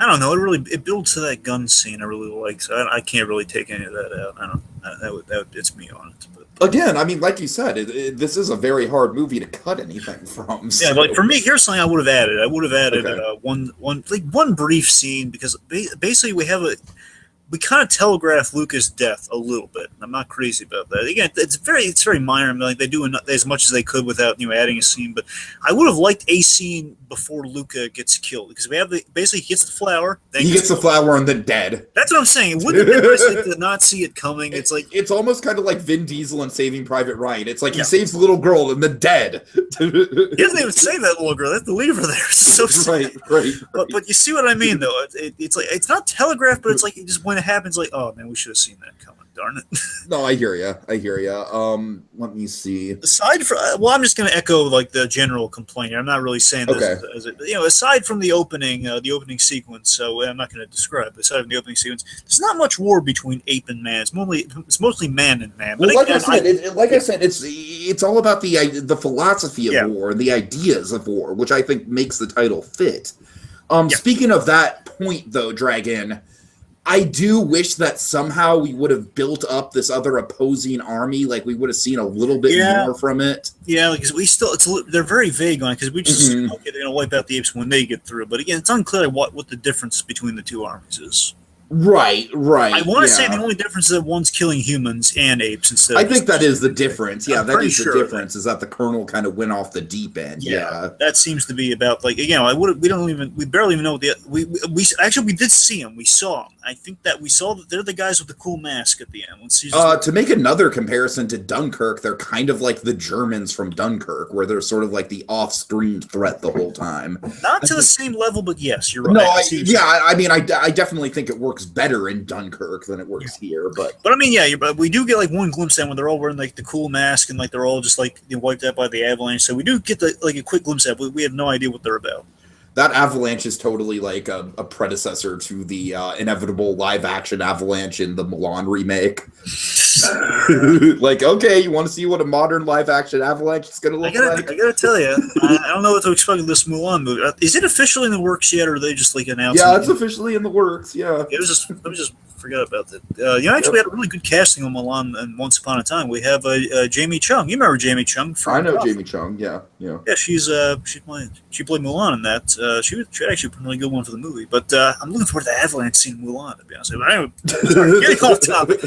I don't know. It builds to that gun scene I really like, so I can't really take any of that out. I don't. That would it's me on it. But again, I mean, like you said, this is a very hard movie to cut anything from. So. Yeah, like for me, here's something I would have added. I would have added one brief scene because basically we kind of telegraph Luca's death a little bit. I'm not crazy about that. Again, it's very minor. I mean, like they do as much as they could without adding a scene. But I would have liked a scene before Luca gets killed because we have basically he gets the flower. Then he gets the flower and then dead. That's what I'm saying. It wouldn't have been nice to not see it coming. It's like it's almost kind of like Vin Diesel in Saving Private Ryan. It's like he saves the little girl and then dead. He doesn't even save that little girl. That's the leave her there. It's so sad. Right. But you see what I mean though. It's like it's not telegraphed, but it's like just when it happens, like oh man, we should have seen that coming. Darn it. No, I hear you. Let me see. Aside from, I'm just going to echo like the general complaint. I'm not really saying this aside from the opening sequence. So I'm not going to describe. Aside from the opening sequence, there's not much war between ape and man. It's mostly man and man. But well, I said, it's all about the philosophy of war and the ideas of war, which I think makes the title fit. Speaking of that point, though, Dragon. I do wish that somehow we would have built up this other opposing army, like we would have seen a little bit more from it. Yeah, because they're very vague on it because we just assume, okay, they're going to wipe out the apes when they get through. But again, it's unclear what the difference between the two armies is. Right. I want to say the only difference is that one's killing humans and apes instead. I think that is the difference. Yeah, that is the difference. Is that the Colonel kind of went off the deep end? Yeah, that seems to be about like again. We barely even know we did see them. We saw them. I think that we saw that they're the guys with the cool mask at the end. To make another comparison to Dunkirk, they're kind of like the Germans from Dunkirk, where they're sort of like the off-screen threat the whole time. Not to the same level, but yes, you're right. No, I definitely think it works better in Dunkirk than it works here, but I mean, but we do get like one glimpse at when they're all wearing like the cool mask and like they're all just like wiped out by the avalanche. So we do get a quick glimpse at, but we have no idea what they're about. That avalanche is totally like a predecessor to the inevitable live-action avalanche in the Mulan remake. Like, okay, you want to see what a modern live-action avalanche is going to look like? I gotta tell you, I don't know what to expect of this Mulan movie. Is it officially in the works yet, or are they just like announcing? Yeah, it's officially in the works. Yeah, it was just forgot about that. Actually, we had a really good casting on Mulan and Once Upon a Time. We have Jamie Chung. You remember Jamie Chung? I know Jamie Chung. Yeah. Yeah, she played Mulan in that. She actually put a really good one for the movie. But I'm looking forward to the avalanche scene in Mulan, to be honest. But anyway, getting off topic.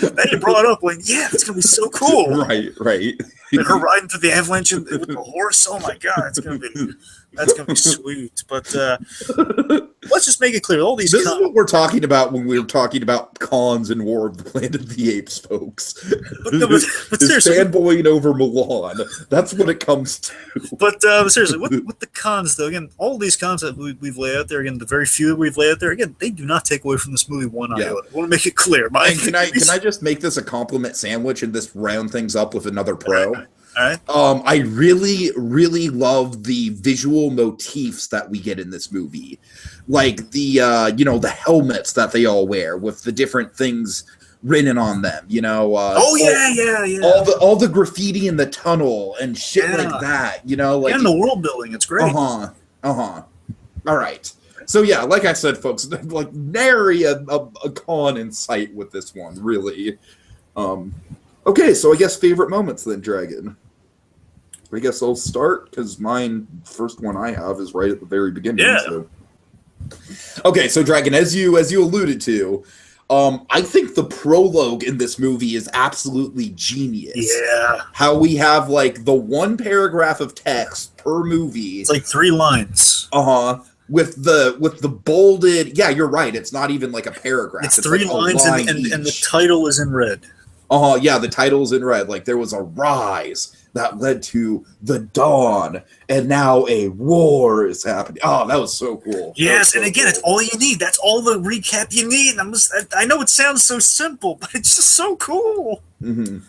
That you brought up, like, yeah, it's gonna be so cool. Right. And her riding through the avalanche with the horse. Oh my god, it's gonna be. That's gonna be sweet. But let's just make it clear: all these. This is what we're talking about when we're talking about cons and War of the Planet of the Apes, folks. But seriously, fanboying over Milan. That's what it comes to. But seriously, with the cons, though, again, all these cons that we've laid out there, again, the very few that we've laid out there, again, they do not take away from this movie one iota. I want to make it clear. And can I just make this a compliment sandwich and just round things up with another pro? All right. I really, really love the visual motifs that we get in this movie, like the the helmets that they all wear with the different things written on them. All the graffiti in the tunnel and shit like that. Like and the world building, it's great. All right. So yeah, like I said, folks, like nary a con in sight with this one, really. Okay, so I guess favorite moments then, Dragon. I guess I'll start because mine first one I have is right at the very beginning. Yeah. So. Okay, so Dragon, as you alluded to, I think the prologue in this movie is absolutely genius. Yeah. How we have like the one paragraph of text per movie. It's like 3 lines. With the bolded, yeah, you're right. It's not even like a paragraph. It's 3 lines and the title is in red. Yeah, the title's in red. Like there was a rise that led to the dawn, and now a war is happening. Oh, that was so cool. Yes, and again, it's all you need. That's all the recap you need. I know it sounds so simple, but it's just so cool. Mm-hmm.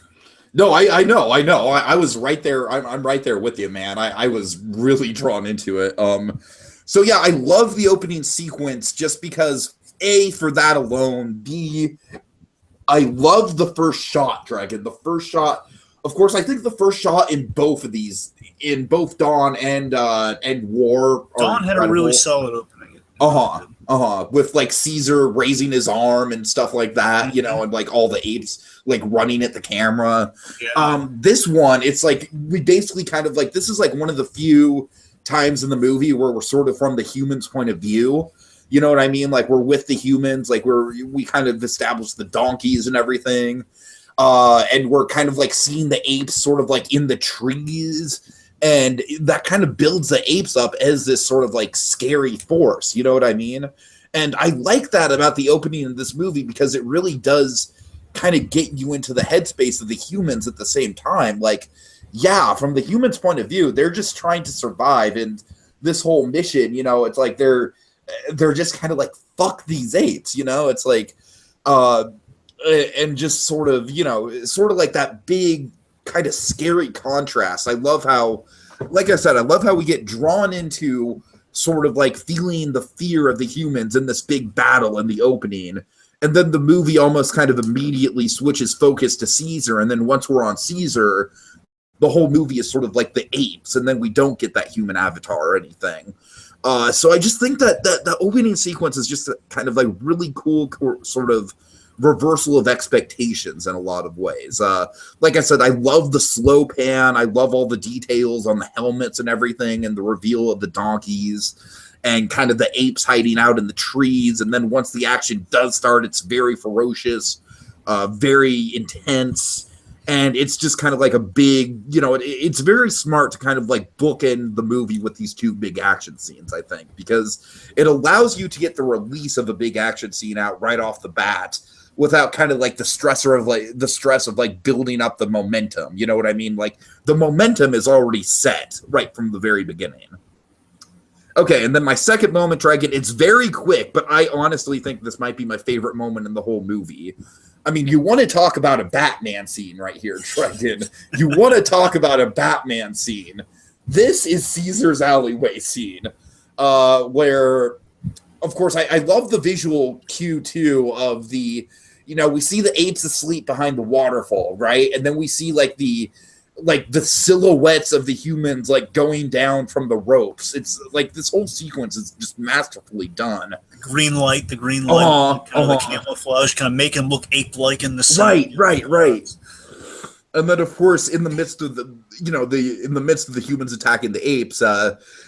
No, I know. I was right there. I'm right there with you, man. I was really drawn into it. So yeah, I love the opening sequence just because A, for that alone, B, I love the first shot, Dragon. The first shot, of course, I think the first shot in both of these, in both Dawn and War, Dawn had a really solid opening. With like Caesar raising his arm and stuff like that, and like all the apes like running at the camera. Yeah. This one, it's like we basically kind of like, this is like one of the few times in the movie where we're sort of from the humans' point of view. You know what I mean? Like we're with the humans, like we kind of established the donkeys and everything. And we're kind of like seeing the apes sort of like in the trees, and that kind of builds the apes up as this sort of like scary force. You know what I mean? And I like that about the opening of this movie because it really does kind of get you into the headspace of the humans at the same time. Like, yeah, from the humans' point of view, they're just trying to survive, and this whole mission, it's like they're just kind of like, fuck these apes, it's like, and just sort of like that big kind of scary contrast. I love how, like I said, we get drawn into sort of like feeling the fear of the humans in this big battle in the opening. And then the movie almost kind of immediately switches focus to Caesar. And then once we're on Caesar, the whole movie is sort of like the apes. And then we don't get that human avatar or anything. So I just think that the opening sequence is just a kind of like really cool sort of reversal of expectations in a lot of ways. Like I said, I love the slow pan. I love all the details on the helmets and everything, and the reveal of the donkeys and kind of the apes hiding out in the trees. And then once the action does start, it's very ferocious, very intense. And it's just kind of like a big, it's very smart to kind of like bookend the movie with these 2 big action scenes, I think, because it allows you to get the release of a big action scene out right off the bat without kind of like the stress of like building up the momentum. You know what I mean? Like the momentum is already set right from the very beginning. Okay, and then my second moment, Dragon, it's very quick, but I honestly think this might be my favorite moment in the whole movie. I mean, you want to talk about a Batman scene right here, Dragon. You want to talk about a Batman scene. This is Caesar's alleyway scene, where, of course, I love the visual cue, too, of the, we see the apes asleep behind the waterfall, right? And then we see, like the silhouettes of the humans, like, going down from the ropes. It's, like, this whole sequence is just masterfully done. The green light, kind of the camouflage, kind of make him look ape-like in the sun. Right. And then, of course, in the midst of the humans attacking the apes,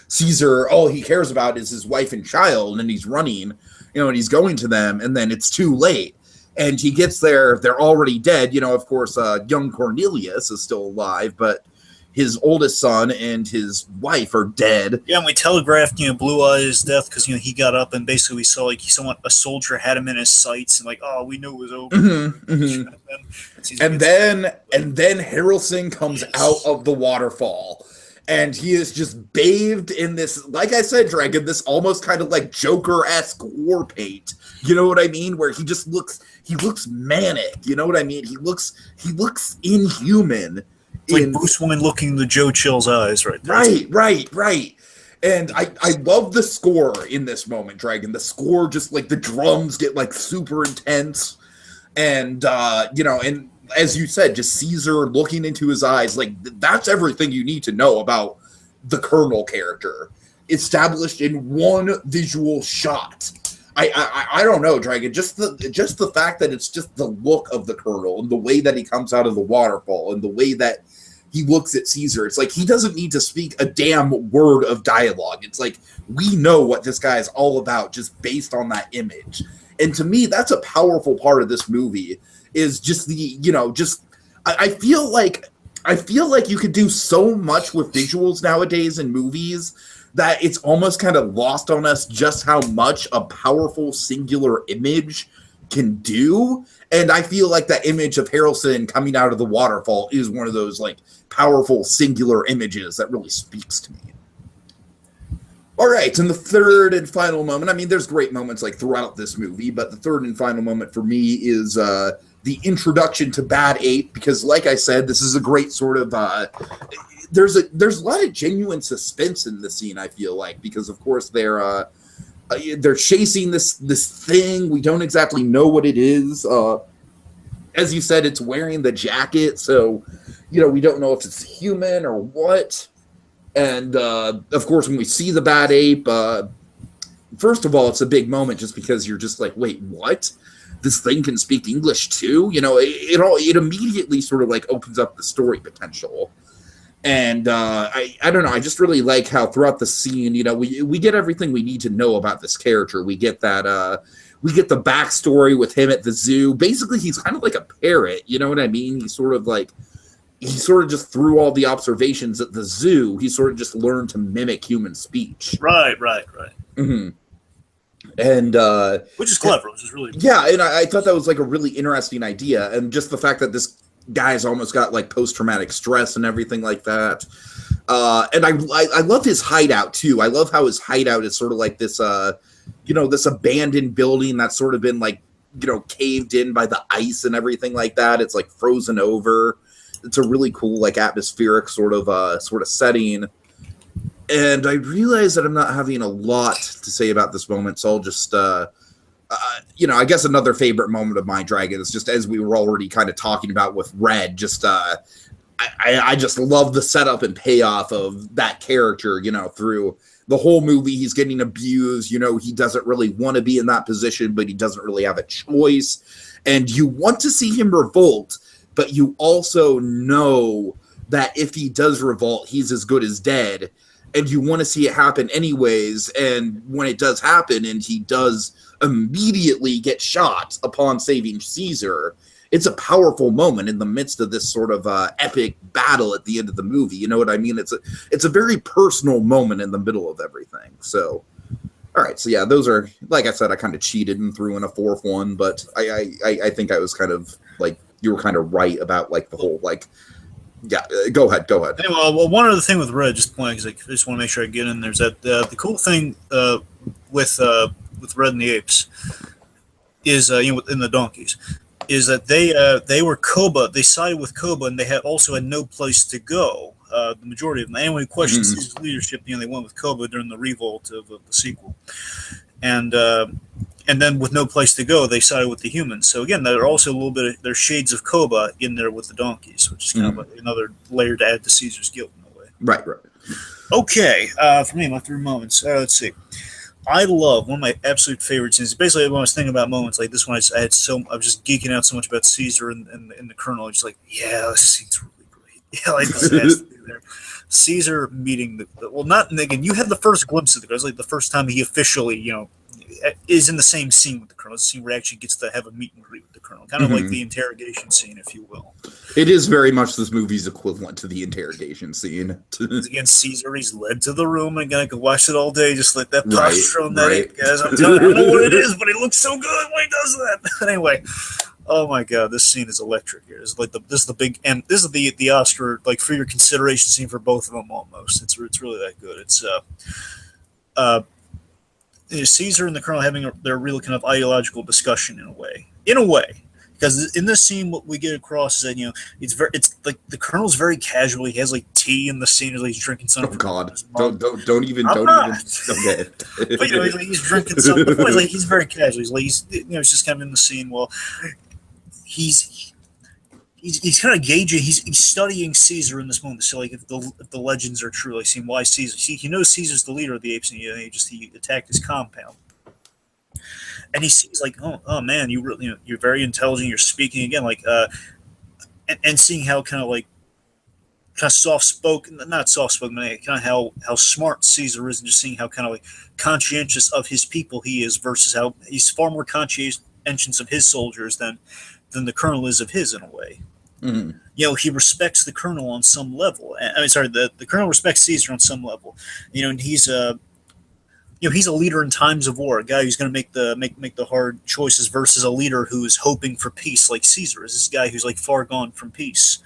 Caesar, all he cares about is his wife and child, and he's running, and he's going to them, and then it's too late. And he gets there, they're already dead. Of course, young Cornelius is still alive, but his oldest son and his wife are dead. Yeah, and we telegraphed, Blue Eye's death because he got up and basically we saw like a soldier had him in his sights and like, oh, we knew it was over. And then Harrelson comes out of the waterfall, and he is just bathed in this, like I said, Dragon, this almost kind of like Joker-esque war paint. You know what I mean? Where he looks manic. You know what I mean? He looks inhuman. It's like Bruce Wayne looking into Joe Chill's eyes right there. Right. And I love the score in this moment, Dragon. The score, just like the drums get like super intense. And, and as you said, just Caesar looking into his eyes, like that's everything you need to know about the Colonel character, established in one visual shot. I don't know, Dragon. Just the fact that it's just the look of the Colonel and the way that he comes out of the waterfall and the way that he looks at Caesar. It's like he doesn't need to speak a damn word of dialogue. It's like we know what this guy is all about just based on that image. And to me, that's a powerful part of this movie. Is just I feel like you could do so much with visuals nowadays in movies that it's almost kind of lost on us just how much a powerful singular image can do. And I feel like that image of Harrelson coming out of the waterfall is one of those like powerful singular images that really speaks to me. All right, and the third and final moment, I mean, there's great moments like throughout this movie, but the third and final moment for me is the introduction to Bad Ape, because like I said, this is a great sort of there's a lot of genuine suspense in the scene, I feel like, because of course they're chasing this thing. We don't exactly know what it is. As you said, it's wearing the jacket, so we don't know if it's human or what. And of course, when we see the Bad Ape, first of all, it's a big moment just because you're just like, wait, what? This thing can speak English too? It immediately sort of like opens up the story potential. And I don't know, I just really like how throughout the scene, we get everything we need to know about this character. We get that, we get the backstory with him at the zoo. Basically, he's kind of like a parrot, you know what I mean? He sort of just through all the observations at the zoo, he sort of just learned to mimic human speech. Right. Mm-hmm. And which is clever, which is really cool. Yeah, and I thought that was like a really interesting idea, and just the fact that this guy's almost got like post-traumatic stress and everything like that. And I love his hideout too. I love how his hideout is sort of like this this abandoned building that's sort of been like caved in by the ice and everything like that. It's like frozen over. It's a really cool like atmospheric sort of setting. And I realize that I'm not having a lot to say about this moment, so I'll just, I guess another favorite moment of mine, Dragon, is just as we were already kind of talking about with Red, just, I just love the setup and payoff of that character, through the whole movie. He's getting abused, he doesn't really want to be in that position, but he doesn't really have a choice. And you want to see him revolt, but you also know that if he does revolt, he's as good as dead. And you want to see it happen anyways. And when it does happen and he does immediately get shot upon saving Caesar, it's a powerful moment in the midst of this sort of epic battle at the end of the movie. You know what I mean? It's a very personal moment in the middle of everything. So, all right. So, yeah, those are, like I said, I kind of cheated and threw in a fourth one. But I think I was kind of like, you were kind of right about like the whole like, yeah, go ahead. Anyway, well, one other thing with Red, just point, because I just want to make sure I get in. There's that the cool thing with Red and the Apes is in the donkeys is that they were Koba. They sided with Koba, and they also had no place to go. The majority of them. Anyone who questions his leadership, they went with Koba during the revolt of the sequel, and then with no place to go, they sided with the humans. So again, there are also a little bit of there's shades of Koba in there with the donkeys, which is kind of like another layer to add to Caesar's guilt in a way. Right. Okay, for me, my three moments. Let's see. I love one of my absolute favorite scenes. Basically, when I was thinking about moments like this one, I was just geeking out so much about Caesar and the Colonel. I was just like, yeah, this scene's really great. Yeah, like this has to be there. Caesar meeting not again. You had the first glimpse of the guy. It was like the first time he officially, is in the same scene with the Colonel. It's the scene where he actually gets to have a meet and greet with the colonel, kind of like the interrogation scene, if you will. It is very much this movie's equivalent to the interrogation scene. Again, Caesar, he's led to the room, and I could watch it all day, just like that Right, posture on that right. ape, guys. I'm telling you, I don't know what it is, but he looks so good when he does that. But anyway, oh my god, this scene is electric here. It's like this is the big, and this is the Oscar, like, for your consideration scene for both of them almost. It's really that good. It's Caesar and the colonel having their real kind of ideological discussion in a way, because in this scene, what we get across is that, you know, it's like the colonel's very casual. He has like tea in the scene, like he's drinking something. Oh God! Don't even. Okay. But you know, he's drinking something. He's very casual. He's he's just kind of in the scene. Well, he's kind of gauging. He's studying Caesar in this moment. So like if the legends are true, like seeing why Caesar. He knows Caesar's the leader of the apes, and he attacked his compound. And he sees like, oh man, you're very intelligent. You're speaking again, like, and seeing how kind of soft spoken, not soft spoken, but kind of how smart Caesar is, and just seeing how kind of like conscientious of his people he is, versus how he's far more conscientious of his soldiers than the colonel is of his, in a way. Mm-hmm. You know, he respects the colonel on some level. The colonel respects Caesar on some level. You know, and he's a leader in times of war, a guy who's going to make the hard choices, versus a leader who's hoping for peace, like Caesar is. This guy who's like far gone from peace.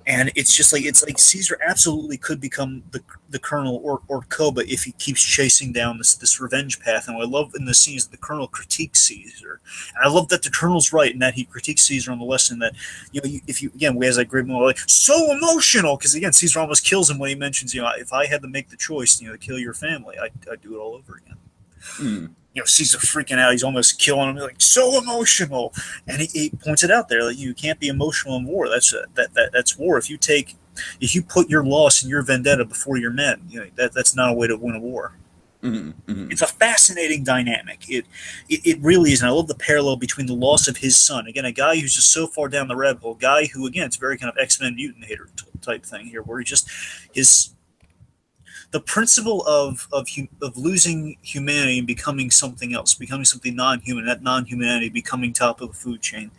And it's like Caesar absolutely could become the colonel or Koba if he keeps chasing down this revenge path. And what I love in the scene is that the colonel critiques Caesar. And I love that the colonel's right in that he critiques Caesar on the lesson that, you know, if you, again, we has that great moment, like, so emotional, because again, Caesar almost kills him when he mentions, you know, if I had to make the choice, you know, to kill your family, I'd do it all over again. Mm. You know, Caesar freaking out. He's almost killing him. Like, so emotional, and he points it out there that you can't be emotional in war. That's war. If you put your loss and your vendetta before your men, you know, that's not a way to win a war. Mm-hmm. Mm-hmm. It's a fascinating dynamic. It really is, and I love the parallel between the loss of his son. Again, a guy who's just so far down the rabbit hole. Guy who, again, it's very kind of X-Men mutant hater type thing here, where the principle of losing humanity and becoming something else, becoming something non-human, that non-humanity becoming top of the food chain,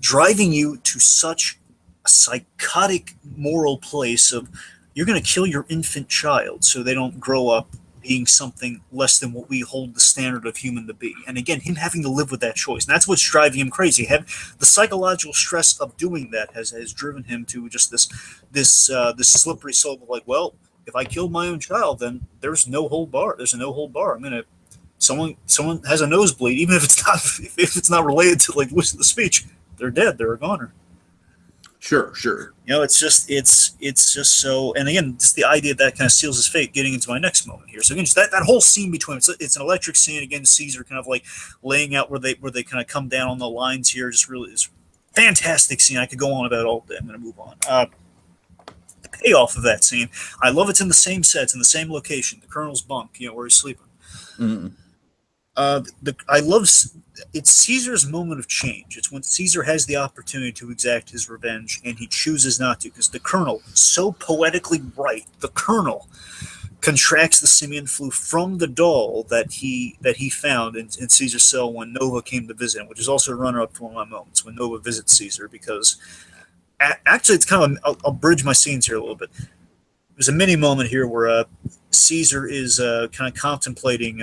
driving you to such a psychotic moral place of you're going to kill your infant child so they don't grow up being something less than what we hold the standard of human to be. And again, him having to live with that choice. And that's what's driving him crazy. The psychological stress of doing that has driven him to just this slippery slope of like, well, if I killed my own child, then there's no hold bar. There's a no hold bar. I'm gonna someone has a nosebleed, even if it's not related to like listen to the speech. They're dead. They're a goner. Sure. You know, it's just so. And again, just the idea that kind of seals his fate. Getting into my next moment here. So again, just that whole scene between it's an electric scene. Again, Caesar kind of like laying out where they kind of come down on the lines here. Just really, it's fantastic scene. I could go on about it all day. I'm going to move on. Payoff of that scene. I love it's in the same sets, in the same location, the colonel's bunk, you know, where he's sleeping. Mm-hmm. It's Caesar's moment of change. It's when Caesar has the opportunity to exact his revenge, and he chooses not to, because the colonel, so poetically right, the colonel contracts the simian flu from the doll that he found in Caesar's cell when Nova came to visit him, which is also a runner-up for one of my moments, when Nova visits Caesar, because actually, it's kind of I'll bridge my scenes here a little bit. There's a mini moment here where Caesar is kind of contemplating.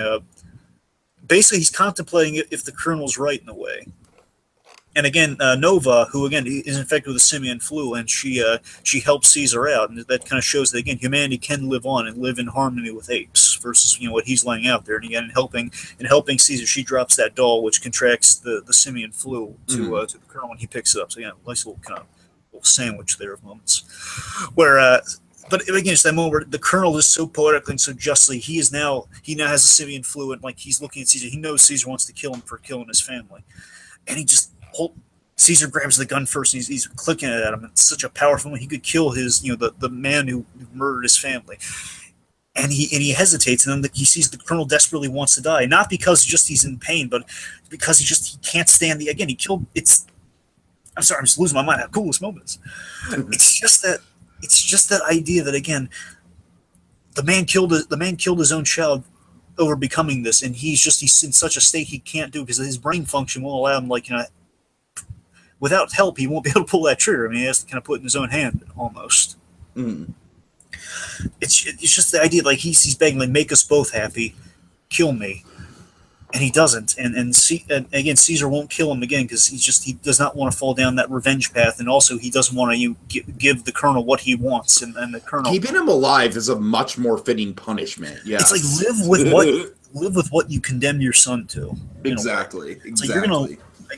Basically, he's contemplating if the colonel's right in a way. And again, Nova, who again is infected with the simian flu, and she helps Caesar out, and that kind of shows that again humanity can live on and live in harmony with apes versus what he's laying out there. And again, in helping Caesar, she drops that doll which contracts the simian flu to the colonel when he picks it up. So again, nice little kind of sandwich there of moments where but again, it's that moment where the colonel is so poetically and so justly he now has a simian flu, and like he's looking at Caesar, he knows Caesar wants to kill him for killing his family, and Caesar grabs the gun first, and he's clicking it at him. It's such a powerful moment. He could kill his the man who murdered his family, and he hesitates, and then he sees the colonel desperately wants to die, not because he's in pain, but because he can't stand he killed I'm sorry, I'm just losing my mind how cool this moment is. It's just that idea that again, the man killed his own child over becoming this, and he's in such a state he can't do because his brain function won't allow him without help, he won't be able to pull that trigger. I mean, he has to kind of put it in his own hand almost. Mm. It's just the idea, like he's begging, like, make us both happy, kill me, and he doesn't. And again, Caesar won't kill him again because he does not want to fall down that revenge path, and also he doesn't want to give the colonel what he wants, and the colonel, keeping him alive is a much more fitting punishment. Yeah, it's like live with what you condemned your son to. Exactly. It's like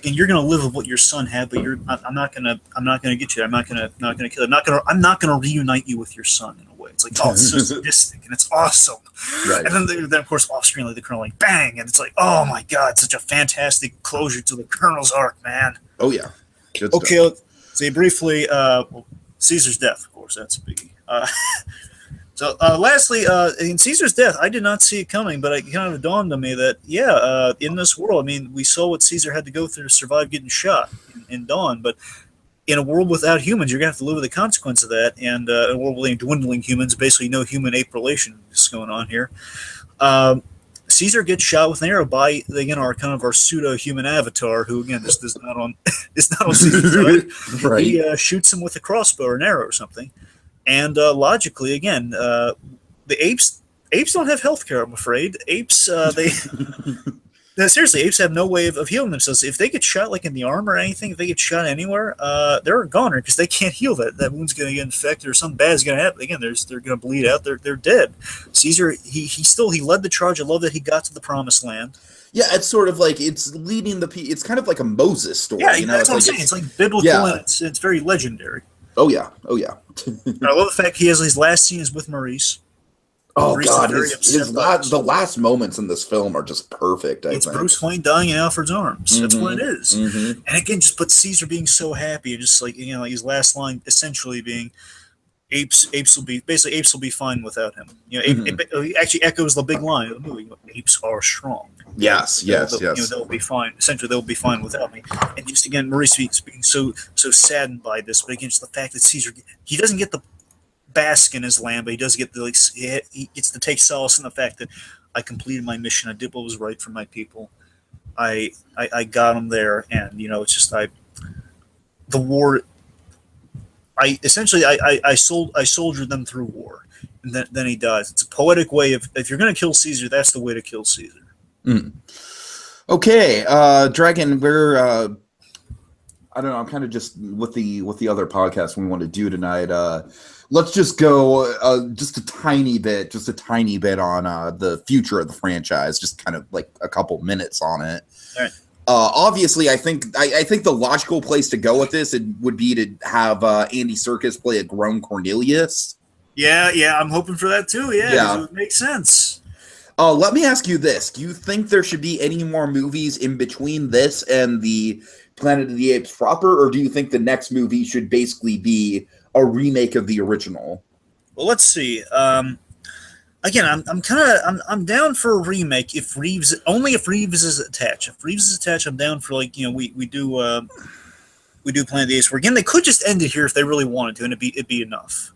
you're gonna live with what your son had, but I'm not gonna get you. I'm not gonna kill you. I'm not gonna reunite you with your son in a way. It's like, oh, it's so sadistic and it's awesome. Right. And then of course off screen, like the colonel, like bang, and it's like, oh my god, such a fantastic closure to the colonel's arc, man. Oh yeah. Good okay, stuff. let's say briefly, Caesar's death, of course, that's a biggie. So lastly, in Caesar's death, I did not see it coming, but it kind of dawned on me that, in this world, I mean, we saw what Caesar had to go through to survive getting shot in Dawn, but in a world without humans, you're going to have to live with the consequence of that, and a world with dwindling humans, basically no human-ape relations going on here. Caesar gets shot with an arrow by, again, our pseudo-human avatar, who, again, this is not on Caesar's side. Right. He shoots him with a crossbow or an arrow or something. And logically, again, the apes don't have healthcare. I'm afraid apes seriously, apes have no way of healing themselves. If they get shot, like in the arm or anything, if they get shot anywhere, they're a goner because they can't heal that. That wound's going to get infected or something bad is going to happen. Again, they're going to bleed out. They're dead. Caesar, he led the charge. I love that he got to the promised land. Yeah, it's sort of like it's leading it's kind of like a Moses story. Yeah, that's what I'm saying. It's like biblical and it's very legendary. Oh yeah. I love the fact he has his last scene is with Maurice. Oh Maurice God, the last moments in this film are just perfect. I think Bruce Wayne dying in Alfred's arms. Mm-hmm. That's what it is. Mm-hmm. And again, just put Caesar being so happy, just like like his last line essentially being, apes will be fine without him. He actually echoes the big line of the movie. Apes are strong. Yes. They'll be fine. Essentially, they'll be fine without me. And just again, Maurice being so saddened by this, but again, just the fact that Caesar, he doesn't get the bask in his land, but he does get he gets to take solace in the fact that I completed my mission. I did what was right for my people. I got them there, and it's just the war. I soldiered them through war, and then he dies. It's a poetic way of, if you're going to kill Caesar, that's the way to kill Caesar. Mm. Okay, Dragon, we're I don't know. I'm kind of just with the other podcast we want to do tonight. Let's just go just a tiny bit on the future of the franchise. Just kind of like a couple minutes on it. All right. Obviously, I think the logical place to go with this would be to have Andy Serkis play a grown Cornelius. Yeah, I'm hoping for that too. Yeah. It would make sense. Let me ask you this: do you think there should be any more movies in between this and the Planet of the Apes proper, or do you think the next movie should basically be a remake of the original? Well, let's see. Again, I'm down for a remake if Reeves is attached. If Reeves is attached, I'm down for we do Planet of the Apes. Where again, they could just end it here if they really wanted to, and it'd be enough.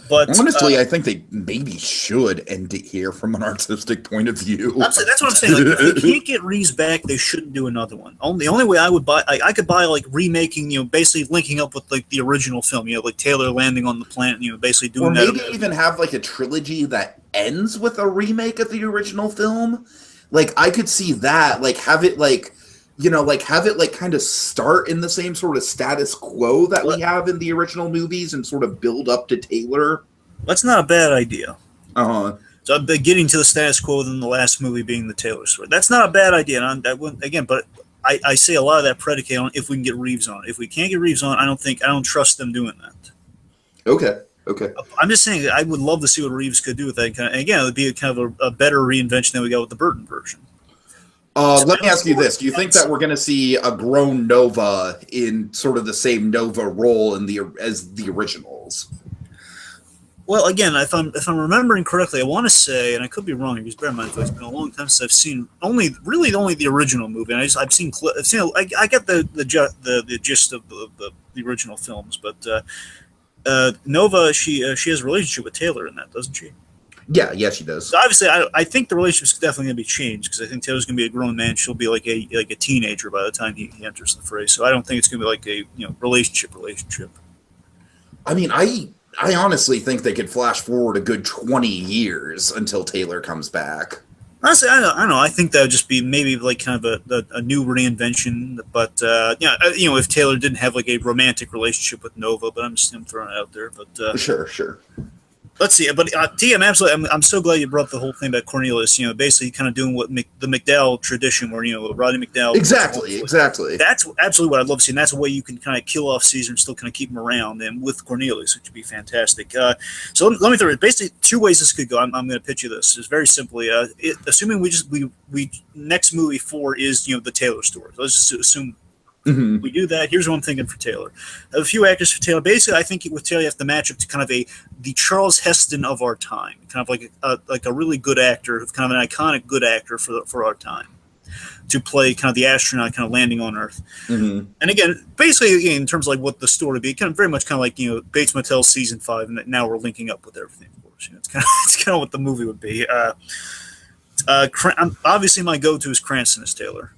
But honestly, I think they maybe should end it here from an artistic point of view. That's what I'm saying. Like, if they can't get Reeves back, they shouldn't do another one. The only way I would buy, I could buy remaking, basically linking up with the original film, like Taylor landing on the planet, basically doing that. Or maybe even have a trilogy that ends with a remake of the original film. I could see that. Have it kind of start in the same sort of status quo that we have in the original movies and sort of build up to Taylor. That's not a bad idea. Uh-huh. So getting to the status quo than the last movie being the Taylor story. That's not a bad idea. And but I say a lot of that predicated on if we can get Reeves on. If we can't get Reeves on, I don't trust them doing that. Okay. I'm just saying that I would love to see what Reeves could do with that. And again, it would be a better reinvention than we got with the Burton version. Let me ask you this. Do you think that we're going to see a grown Nova in sort of the same Nova role as the originals? Well, again, if I'm remembering correctly, I want to say, and I could be wrong, because bear in mind, it's been a long time since I've seen only the original movie. And I get the gist of the original films, but Nova, she has a relationship with Taylor in that, doesn't she? Yeah, she does. So obviously, I think the relationship's definitely going to be changed because I think Taylor's going to be a grown man. She'll be like a teenager by the time he enters the fray. So I don't think it's going to be like a relationship. I mean, I honestly think they could flash forward a good 20 years until Taylor comes back. Honestly, I don't know. I think that would just be maybe like kind of a new reinvention. But if Taylor didn't have like a romantic relationship with Nova, but I'm throwing it out there. But Sure. Let's see, but TM, absolutely. I'm so glad you brought up the whole thing about Cornelius. Basically, kind of doing what the McDowell tradition, where Roddy McDowell. Exactly. That's absolutely what I'd love to see, and that's a way you can kind of kill off Caesar and still kind of keep him around, and with Cornelius, which would be fantastic. So let me throw it. Basically, two ways this could go. I'm going to pitch you this. It's very simply, assuming we next movie 4 is the Taylor story. Let's just assume. Mm-hmm. We do that. Here's what I'm thinking for Taylor. I have a few actors for Taylor. Basically, I think with Taylor, you have to match up to kind of the Charles Heston of our time, kind of like a really good actor, kind of an iconic good actor for our time, to play kind of the astronaut kind of landing on Earth. Mm-hmm. And again, basically in terms of like what the story would be, kind of very much kind of like Bates Motel season 5, and now we're linking up with everything. Of course, it's kind of what the movie would be. Obviously, my go-to is Cranston as Taylor.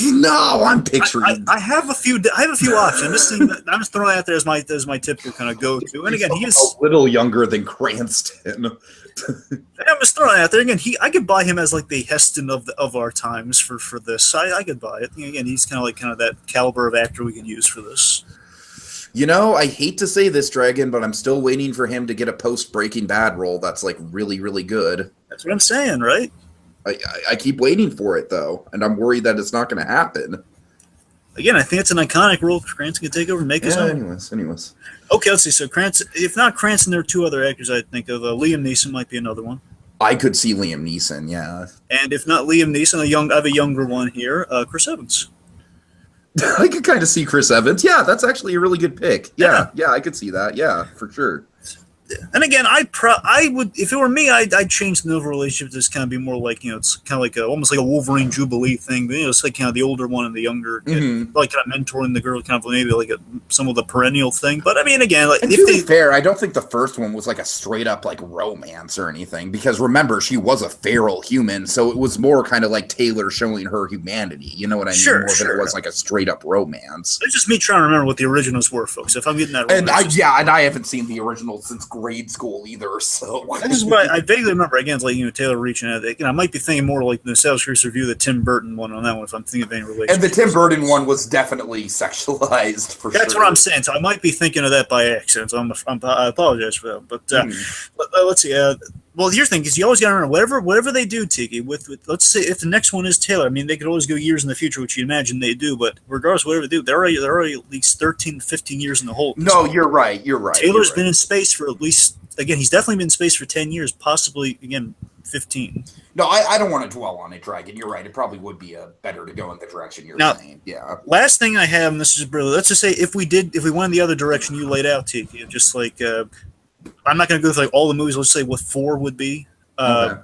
No, I'm picturing. I have a few options. I'm just throwing it out there as my typical kind of go-to. And again, he is a little younger than Cranston. I'm just throwing it out there again. I could buy him as like the Heston of our times for this. I could buy it. Again, he's kind of that caliber of actor we can use for this. I hate to say this, Dragon, but I'm still waiting for him to get a post-Breaking Bad role that's like really, really good. That's what I'm saying, right? I keep waiting for it, though, and I'm worried that it's not going to happen. Again, I think it's an iconic role. Cranston can take over and make his own. Anyways. Okay, let's see. So Cranston, if not Cranston, there are two other actors I think of. Liam Neeson might be another one. I could see Liam Neeson, yeah. And if not Liam Neeson, I have a younger one here, Chris Evans. I could kind of see Chris Evans. Yeah, that's actually a really good pick. Yeah, I could see that. Yeah, for sure. And again, I would, if it were me, I'd change the Nova relationship to just kind of be more like, it's kind of like almost like a Wolverine Jubilee thing. But, it's like kind of the older one and the younger, like kind of mentoring the girl, kind of maybe like some of the perennial thing. But I mean, again, like, and to be fair, I don't think the first one was like a straight up like romance or anything, because remember, she was a feral human, so it was more kind of like Taylor showing her humanity. You know what I mean? Sure, more than it was like a straight up romance. It's just me trying to remember what the originals were, folks. If I'm getting that wrong, and I haven't seen the originals since grade school either, so this is what I vaguely remember. Again, it's like Taylor reaching out. I might be thinking more like the Nostalgia Review, the Tim Burton one on that one. If I'm thinking of any relationship, and the Tim Burton one was definitely sexualized for sure. That's what I'm saying. So I might be thinking of that by accident. So I apologize for that. But let's see. Well, here's the thing: is you always got to remember whatever they do, Tiki. With let's say if the next one is Taylor, I mean they could always go years in the future, which you imagine they do. But regardless, whatever they do, they're already at least 13, 15 years in the hole. No, you're right. Taylor's been in space for at least. Again, he's definitely been in space for 10 years, possibly, again, 15. No, I don't want to dwell on it, Dragon. You're right. It probably would be better to go in the direction you're saying. Yeah. Last thing I have, and this is brilliant. Let's just say if we went the other direction you laid out, Tiki, just like, I'm not going to go through like all the movies. Let's say what 4 would be. Okay.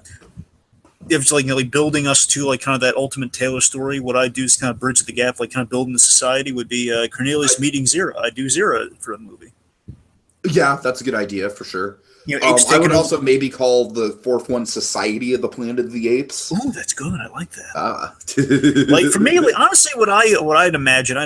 If it's like building us to like kind of that ultimate Taylor story, what I do is kind of bridge the gap, like kind of building the society would be Cornelius meeting Zira. I do Zira for a movie. Yeah, that's a good idea for sure. Apes I would also maybe call the 4th one Society of the Planet of the Apes. Ooh, that's good. I like that. Like for me, like, honestly, what I'd imagine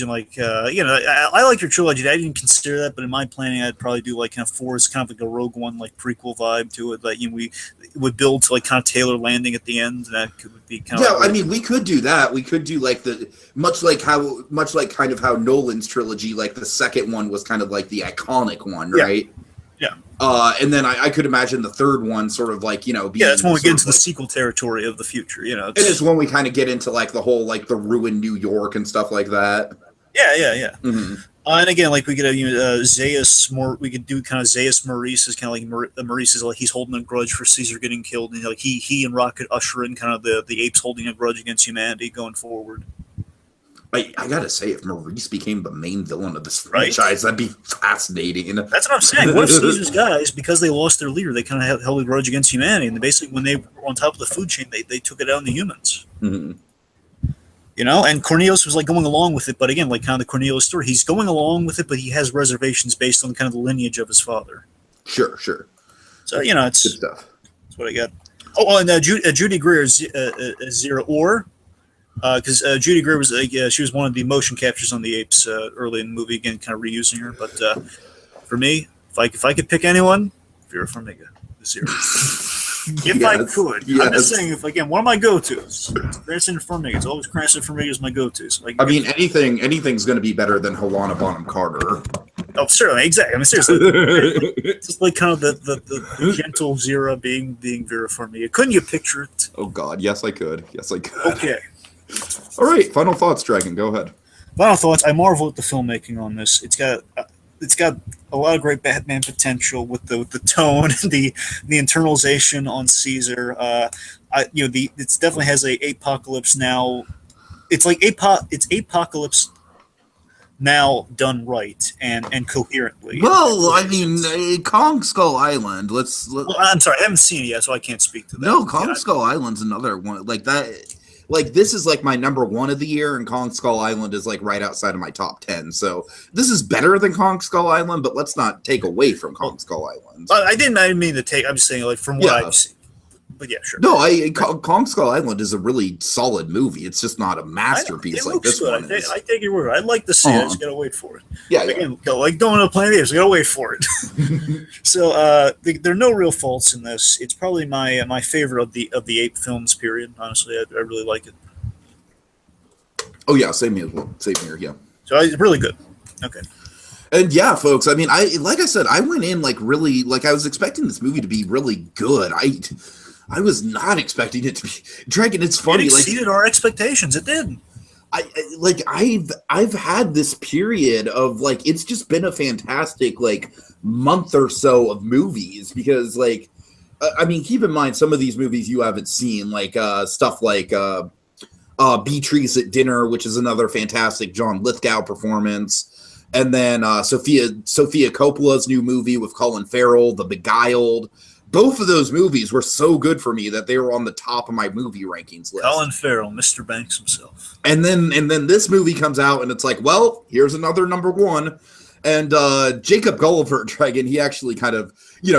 like I like your trilogy. I didn't consider that, but in my planning, I'd probably do like kind of 4 is kind of like a Rogue One like prequel vibe to it. Like we would build to like kind of Taylor landing at the end. That would be kind of I mean, we could do that. We could do like much like kind of how Nolan's trilogy, like the second one was kind of like the iconic one, right? Yeah. And then I could imagine the third one sort of like, being that's when we get into the sequel territory of the future, It's when we kind of get into like the whole, like the ruined New York and stuff like that. Yeah. Mm-hmm. And again, like we could have Zaius more. We could do kind of Zaius Maurice is kind of like Maurice is like he's holding a grudge for Caesar getting killed, and like he and Rocket usher in kind of the apes holding a grudge against humanity going forward. I gotta say, if Maurice became the main villain of this franchise, that'd be fascinating. That's what I'm saying. What if Caesar's guys, because they lost their leader, they kind of held a grudge against humanity, and basically when they were on top of the food chain, they took it out on the humans. Mm-hmm. And Cornelius was like going along with it, but again, like kind of the Cornelius story, he's going along with it, but he has reservations based on kind of the lineage of his father. Sure. So you know, Good stuff. that's what I got. Oh, and Judy Greer is Zero Or. Because Judy Greer was she was one of the motion captures on the Apes early in the movie. Again, kind of reusing her. But for me, if I could pick anyone, Vera Farmiga, Zero. If I could, I'm just saying. If again, one of my go-tos, Cranston Farmiga. It's always Cranston Farmiga is my go-to. So I mean, anything's going to be better than Helena Bonham Carter. Oh, certainly, exactly. I mean, seriously, just like kind of the gentle Zero being Vera Farmiga. Couldn't you picture it? Oh God, yes, I could. Yes, I could. Okay. All right, final thoughts, Dragon. Go ahead. Final thoughts. I marvel at the filmmaking on this. It's got a lot of great Batman potential with the tone, the internalization on Caesar. It definitely has a Apocalypse Now. It's like it's Apocalypse Now done right and coherently. Well, I mean, Kong Skull Island. Well, I'm sorry, I haven't seen it yet, so I can't speak to that. No, Kong Skull Island's another one like that. Like, this is like my number one of the year, and Kong Skull Island is like right outside of my top 10. So this is better than Kong Skull Island, but let's not take away from Kong Skull Island. I didn't mean to take. I'm just saying, like, from what I've seen. But yeah, sure. No, Kong Skull Island is a really solid movie. It's just not a masterpiece like this one is. I take your word. I'd like to see it. I just gotta wait for it. Yeah, Again, like going to Planet Apes, I gotta wait for it. So there are no real faults in this. It's probably my favorite of the ape films. Period. Honestly, I really like it. Oh yeah, same here. Yeah. So it's really good. Okay. And yeah, folks. I mean, like I said, I went in like really like I was expecting this movie to be really good. I was not expecting it to be. Dragon, it's funny. It exceeded our expectations. It did. I've had this period of like it's just been a fantastic like month or so of movies because like I mean keep in mind some of these movies you haven't seen like stuff like Beatrice at Dinner, which is another fantastic John Lithgow performance, and then Sofia Coppola's new movie with Colin Farrell, The Beguiled. Both of those movies were so good for me that they were on the top of my movie rankings list. Colin Farrell, Mr. Banks himself. And then this movie comes out, and it's like, well, here's another number one. And Jacob Gulliver, Dragon, he actually kind of,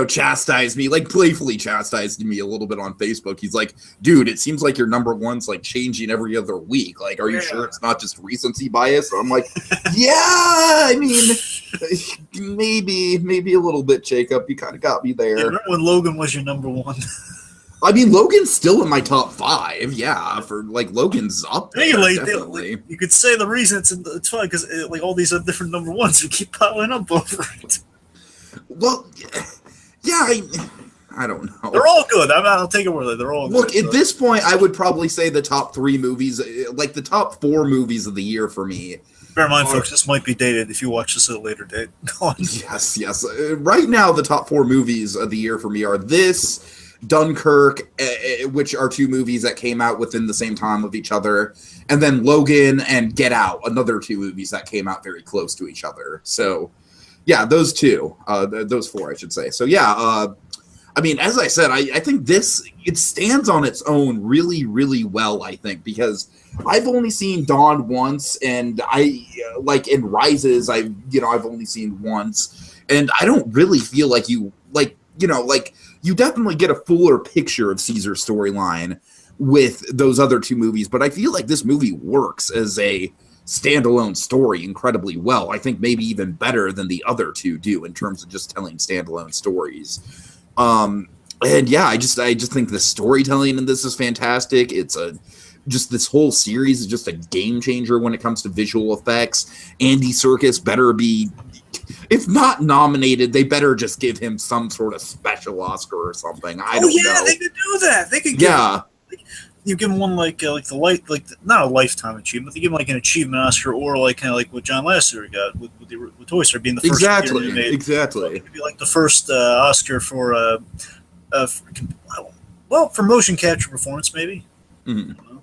chastised me, like playfully chastised me a little bit on Facebook. He's like, dude, it seems like your number one's like changing every other week. Like, are you sure it's not just recency bias? So I'm like, yeah, I mean, maybe a little bit, Jacob. You kind of got me there. Yeah, remember when Logan was your number one? I mean, Logan's still in my top 5. Yeah, for like Logan's up there. Definitely. You could say the reason it's fun because like all these different number ones you keep piling up over it. Well, yeah, I don't know. They're all good. I'll take it where they're all good. Look, at this point, I would probably say the top 3 movies, like the top 4 movies of the year for me. Bear in mind, folks, this might be dated if you watch this at a later date. Go on. Yes. Right now, the top 4 movies of the year for me are this, Dunkirk, which are 2 movies that came out within the same time of each other, and then Logan and Get Out, another 2 movies that came out very close to each other. So, yeah, those 2, those 4, I should say. So, yeah, I mean, as I said, I think it stands on its own really, really well, I think, because I've only seen Dawn once, and in Rises, I've only seen once, and I don't really feel like you definitely get a fuller picture of Caesar's storyline with those other 2 movies, but I feel like this movie works as a standalone story incredibly well. I think maybe even better than the other 2 do in terms of just telling standalone stories. And yeah, I just think the storytelling in this is fantastic. It's just this whole series is just a game changer when it comes to visual effects. Andy Serkis better be, if not nominated, they better just give him some sort of special Oscar or something. I don't know. They could do that. They could you give him one not a lifetime achievement. They give him like an achievement Oscar, or like kind of like what John Lasseter got with Toy Story being the first. Exactly. So it could be like the first Oscar for for motion capture performance, maybe. Mm-hmm.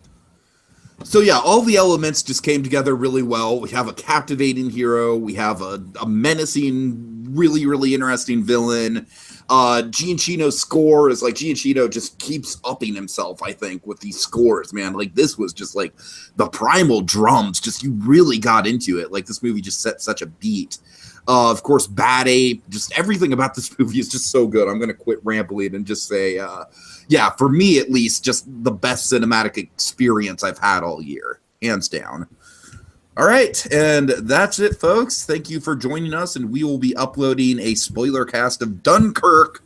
So yeah, all the elements just came together really well. We have a captivating hero. We have a menacing, really, really interesting villain. Giacchino's score is like Giacchino just keeps upping himself, I think, with these scores, man. Like this was just like the primal drums, just you really got into it. Like this movie just set such a beat. Of course, Bad Ape, just everything about this movie is just so good. I'm going to quit rambling and just say, yeah, for me at least, just the best cinematic experience I've had all year, hands down. All right, and that's it, folks. Thank you for joining us, and we will be uploading a spoiler cast of Dunkirk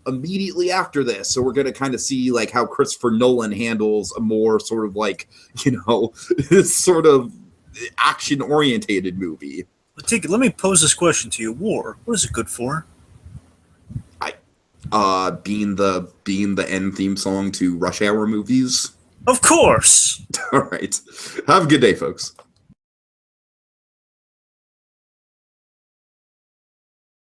immediately after this. So we're going to kind of see like how Christopher Nolan handles a more sort of like, you know, sort of action-orientated movie. Let me pose this question to you. War, what is it good for? Being the end theme song to Rush Hour movies. Of course. All right. Have a good day, folks.